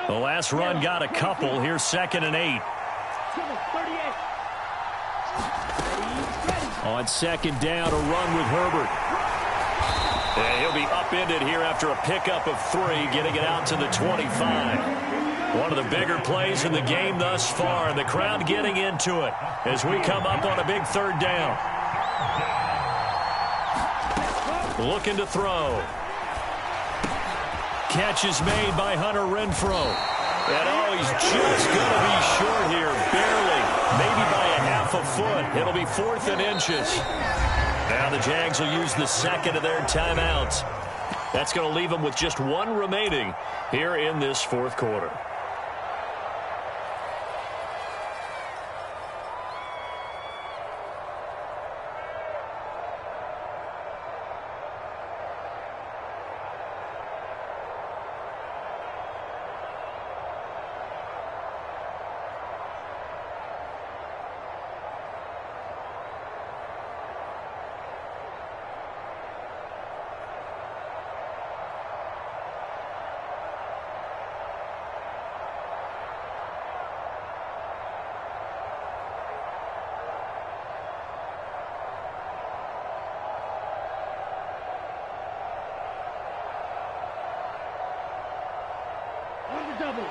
The last run got a couple. Here's 2nd and 8. On 2nd down, a run with Herbert. And he'll be upended here after a pickup of 3, getting it out to the 25. One of the bigger plays in the game thus far, and the crowd getting into it as we come up on a big third down. Looking to throw. Catch is made by Hunter Renfrow. And oh, he's just going to be short here, barely, maybe by a half a foot. It'll be 4th and inches. Now the Jags will use the second of their timeouts. That's going to leave them with just one remaining here in this fourth quarter. Double.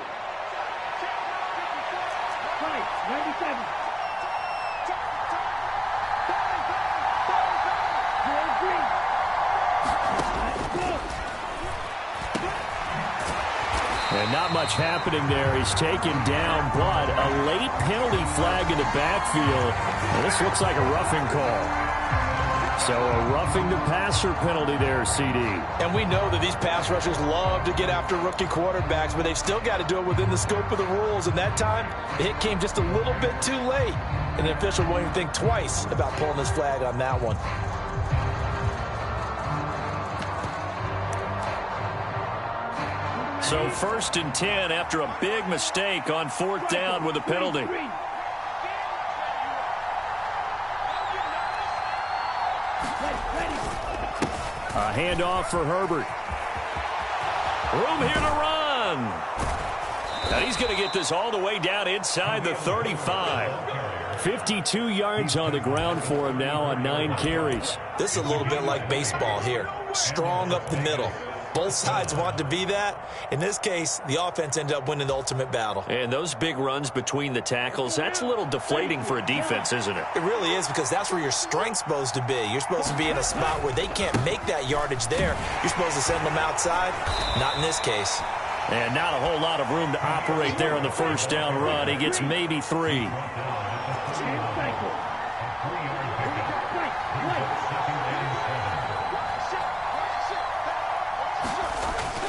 Right, 97. And not much happening there. He's taken down, but a late penalty flag in the backfield. And this looks like a roughing call. So a roughing the passer penalty there, CD. And we know that these pass rushers love to get after rookie quarterbacks, but they've still got to do it within the scope of the rules. And that time, the hit came just a little bit too late. And the official won't even think twice about pulling his flag on that one. So 1st and 10 after a big mistake on 4th down with a penalty. A handoff for Herbert. Room here to run. And he's going to get this all the way down inside the 35. 52 yards on the ground for him now on 9 carries. This is a little bit like baseball here. Strong up the middle. Both sides want to be that. In this case, the offense ended up winning the ultimate battle. And those big runs between the tackles, that's a little deflating for a defense, isn't it? It really is, because that's where your strength's supposed to be. You're supposed to be in a spot where they can't make that yardage there. You're supposed to send them outside. Not in this case. And not a whole lot of room to operate there on the first down run. He gets maybe 3.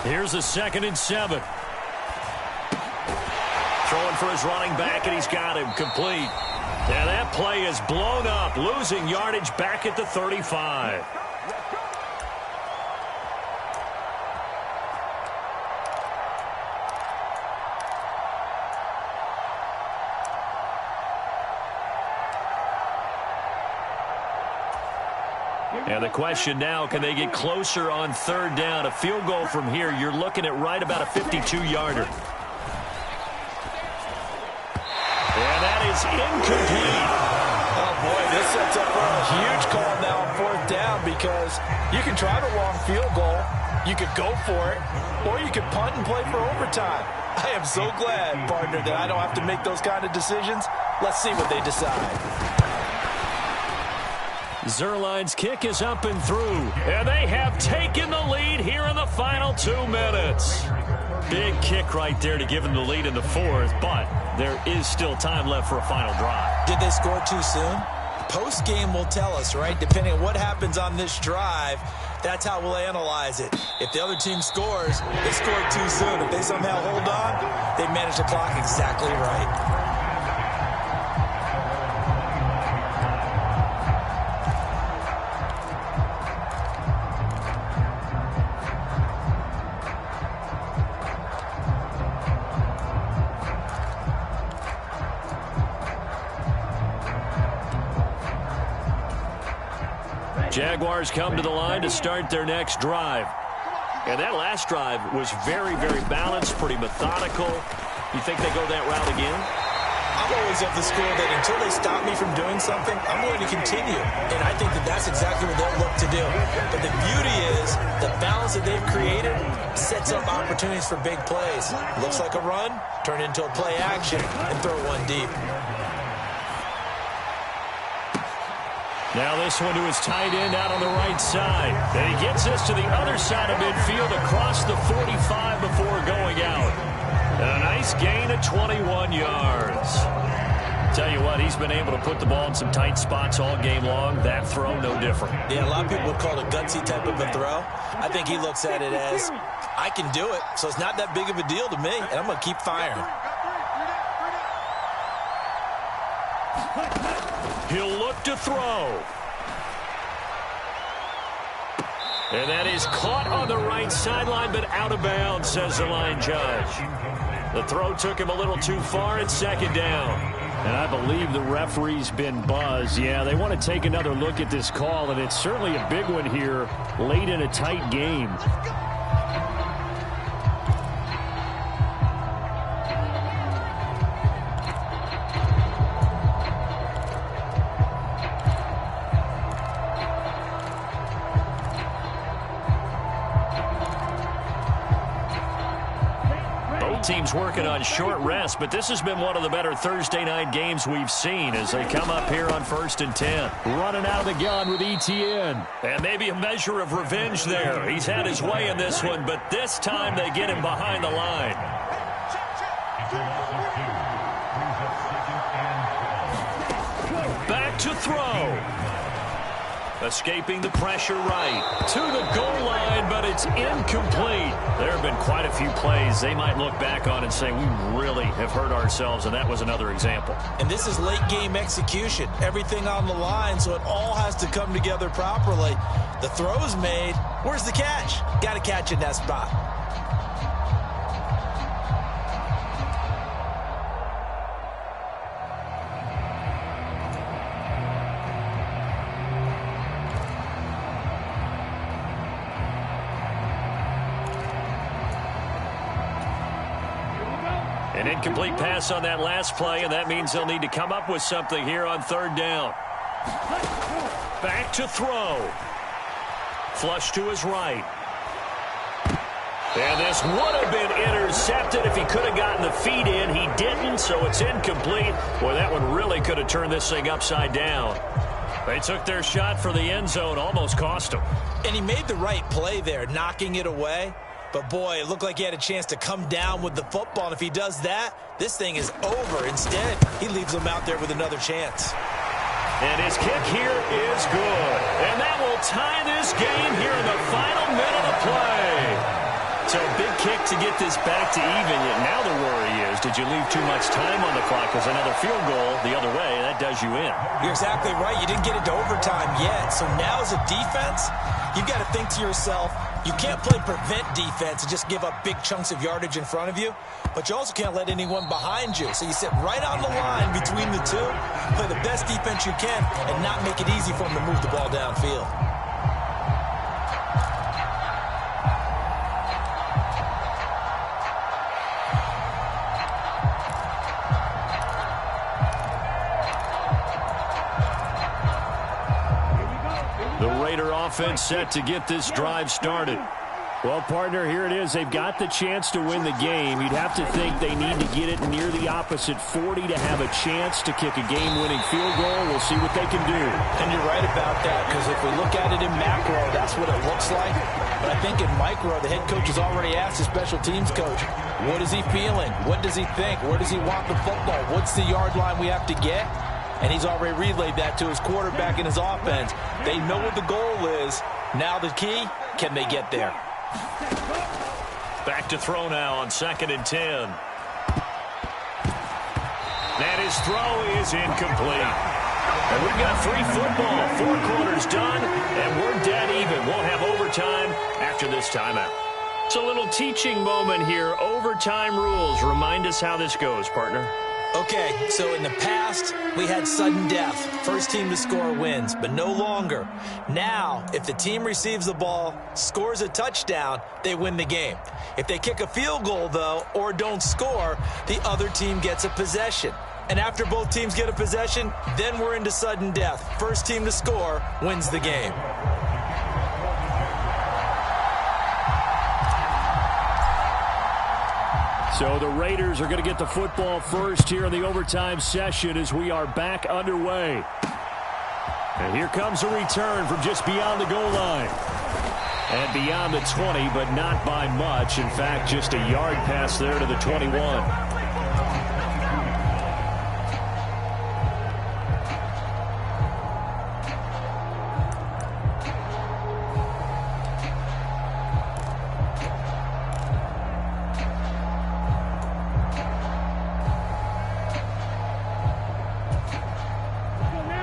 Here's a 2nd and 7. Throwing for his running back, and he's got him complete. And that play is blown up, losing yardage back at the 35. And the question now, can they get closer on 3rd down? A field goal from here, you're looking at right about a 52-yarder. And that is incomplete. Oh, boy, this sets up for a huge call now on 4th down, because you can try the long field goal, you could go for it, or you could punt and play for overtime. I am so glad, partner, that I don't have to make those kind of decisions. Let's see what they decide. Zerline's kick is up and through, and they have taken the lead here in the final 2 minutes. Big kick right there to give them the lead in the 4th, but there is still time left for a final drive. Did they score too soon? Post-game will tell us, right? Depending on what happens on this drive, that's how we'll analyze it. If the other team scores, they scored too soon. If they somehow hold on, they manage the clock exactly right. Jaguars come to the line to start their next drive. And that last drive was very, very balanced, pretty methodical. You think they go that route again? I'm always of the school that until they stop me from doing something, I'm going to continue. And I think that that's exactly what they'll look to do. But the beauty is the balance that they've created sets up opportunities for big plays. Looks like a run, turn into a play action, and throw one deep. Now this one to his tight end out on the right side. And he gets this to the other side of midfield across the 45 before going out. And a nice gain of 21 yards. Tell you what, he's been able to put the ball in some tight spots all game long. That throw, no different. Yeah, a lot of people would call it a gutsy type of a throw. I think he looks at it as, I can do it, so it's not that big of a deal to me, and I'm going to keep firing. He'll look to throw. And that is caught on the right sideline, but out of bounds, says the line judge. The throw took him a little too far. It's second down. And I believe the referee's been buzzed. Yeah, they want to take another look at this call, and it's certainly a big one here late in a tight game. Teams working on short rest, but this has been one of the better Thursday night games we've seen as they come up here on 1st and 10. Running out of the gun with ETN. And maybe a measure of revenge there. He's had his way in this one, but this time they get him behind the line. Back to throw. Escaping the pressure right to the goal line, but it's incomplete. There have been quite a few plays they might look back on and say, we really have hurt ourselves, and that was another example. And this is late game execution. Everything on the line, so it all has to come together properly. The throw's made. Where's the catch? Got to catch in that spot. An incomplete pass on that last play, and that means they'll need to come up with something here on third down. Back to throw. Flush to his right. And this would have been intercepted if he could have gotten the feet in. He didn't, so it's incomplete. Boy, that one really could have turned this thing upside down. They took their shot for the end zone, almost cost him. And he made the right play there, knocking it away. But, boy, it looked like he had a chance to come down with the football. And if he does that, this thing is over. Instead, he leaves him out there with another chance. And his kick here is good. And that will tie this game here in the final minute of play. So a big kick to get this back to even. Yet now the worry is, did you leave too much time on the clock? Because another field goal the other way, that does you in. You're exactly right. You didn't get it to overtime yet. So now as a defense, you've got to think to yourself, you can't play prevent defense and just give up big chunks of yardage in front of you, but you also can't let anyone behind you. So you sit right on the line between the two, play the best defense you can, and not make it easy for them to move the ball downfield. The Raider offense set to get this drive started. Well, partner, here it is. They've got the chance to win the game. You'd have to think they need to get it near the opposite 40 to have a chance to kick a game-winning field goal. We'll see what they can do. And you're right about that, because if we look at it in macro, that's what it looks like. But I think in micro, the head coach has already asked the special teams coach, what is he feeling? What does he think? Where does he want the football? What's the yard line we have to get? And he's already relayed that to his quarterback and his offense. They know what the goal is. Now the key, can they get there? Back to throw now on 2nd and 10. And his throw is incomplete. And we've got free football. 4 quarters done, and we're dead even. We'll have overtime after this timeout. It's a little teaching moment here. Overtime rules. Remind us how this goes, partner. Okay, so in the past, we had sudden death. First team to score wins, but no longer. Now, if the team receives the ball, scores a touchdown, they win the game. If they kick a field goal, though, or don't score, the other team gets a possession. And after both teams get a possession, then we're into sudden death. First team to score wins the game. So the Raiders are going to get the football first here in the overtime session as we are back underway. And here comes a return from just beyond the goal line. And beyond the 20, but not by much. In fact, just a yard pass there to the 21.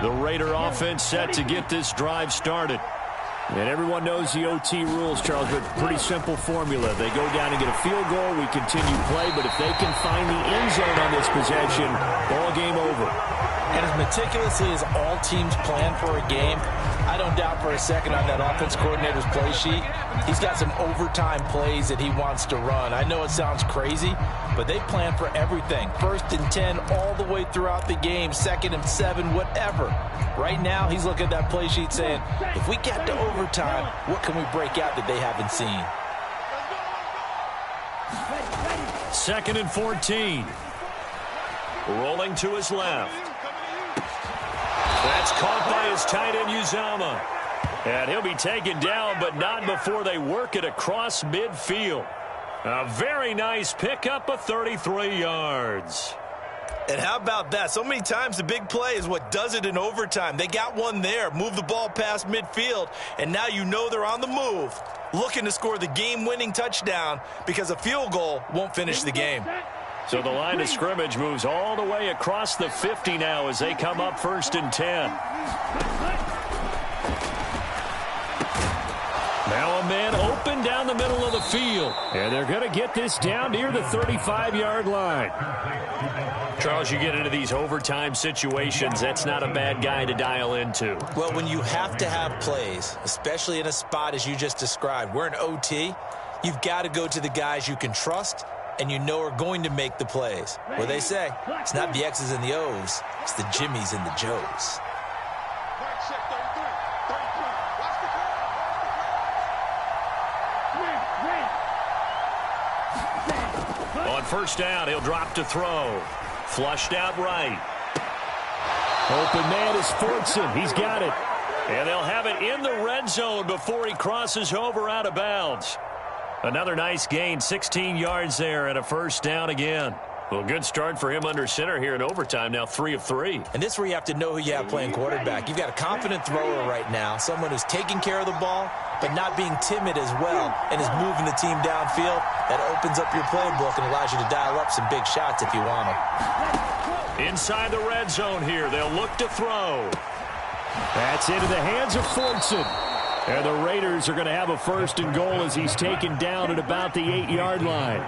The Raider offense set to get this drive started. And everyone knows the OT rules, Charles, but pretty simple formula. They go down and get a field goal, we continue play, but if they can find the end zone on this possession, ball game over. And as meticulously as all teams plan for a game, I don't doubt for a second on that offense coordinator's play sheet, he's got some overtime plays that he wants to run. I know it sounds crazy, but they plan for everything. 1st and 10 all the way throughout the game, 2nd and 7, whatever. Right now, he's looking at that play sheet saying, if we get to overtime, what can we break out that they haven't seen? 2nd and 14. Rolling to his left. That's caught by his tight end, Uzama. And he'll be taken down, but not before they work it across midfield. A very nice pickup of 33 yards. And how about that? So many times the big play is what does it in overtime. They got one there, move the ball past midfield, and now you know they're on the move, looking to score the game-winning touchdown because a field goal won't finish the game. So the line of scrimmage moves all the way across the 50 now as they come up 1st and 10. Now a man open down the middle of the field. And they're going to get this down near the 35-yard line. Charles, you get into these overtime situations, that's not a bad guy to dial into. Well, when you have to have plays, especially in a spot as you just described, we're in OT, you've got to go to the guys you can trust and you know are going to make the plays. What they say, it's not the X's and the O's, it's the Jimmies and the Joes. On 1st down, he'll drop to throw. Flushed out right. Open man is Fortson. He's got it. And they'll have it in the red zone before he crosses over out of bounds. Another nice gain, 16 yards there, and a 1st down again. Well, good start for him under center here in overtime, now 3 of 3. And this is where you have to know who you have playing quarterback. You've got a confident thrower right now, someone who's taking care of the ball, but not being timid as well, and is moving the team downfield. That opens up your playbook and allows you to dial up some big shots if you want them. Inside the red zone here, they'll look to throw. That's into the hands of Fortson. And the Raiders are going to have a 1st and goal as he's taken down at about the 8-yard line.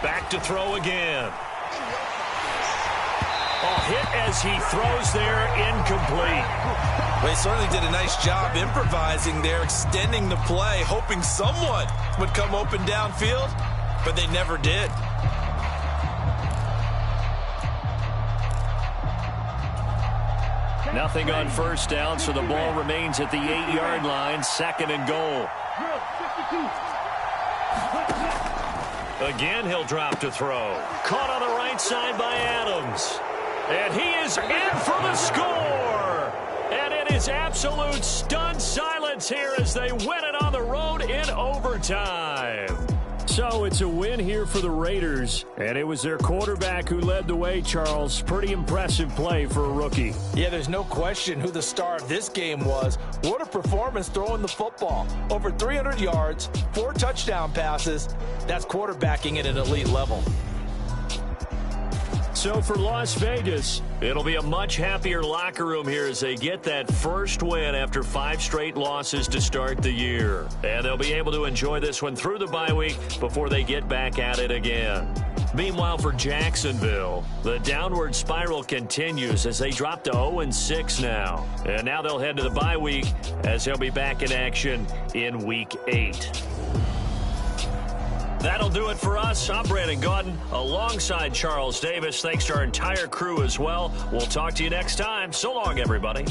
Back to throw again. Oh, hit as he throws there, incomplete. Well, he certainly did a nice job improvising there, extending the play, hoping someone would come open downfield, but they never did. Nothing on 1st down, so the ball remains at the 8-yard line, 2nd and goal. Again, he'll drop to throw. Caught on the right side by Adams. And he is in for the score. And it is absolute stunned silence here as they win it on the road in overtime. So it's a win here for the Raiders, and it was their quarterback who led the way, Charles. Pretty impressive play for a rookie. Yeah, there's no question who the star of this game was. What a performance throwing the football. Over 300 yards, 4 touchdown passes. That's quarterbacking at an elite level. So for Las Vegas, it'll be a much happier locker room here as they get that first win after 5 straight losses to start the year. And they'll be able to enjoy this one through the bye week before they get back at it again. Meanwhile, for Jacksonville, the downward spiral continues as they drop to 0-6 now. And now they'll head to the bye week as they'll be back in action in Week 8. That'll do it for us. I'm Brandon Gaudin alongside Charles Davis. Thanks to our entire crew as well. We'll talk to you next time. So long, everybody.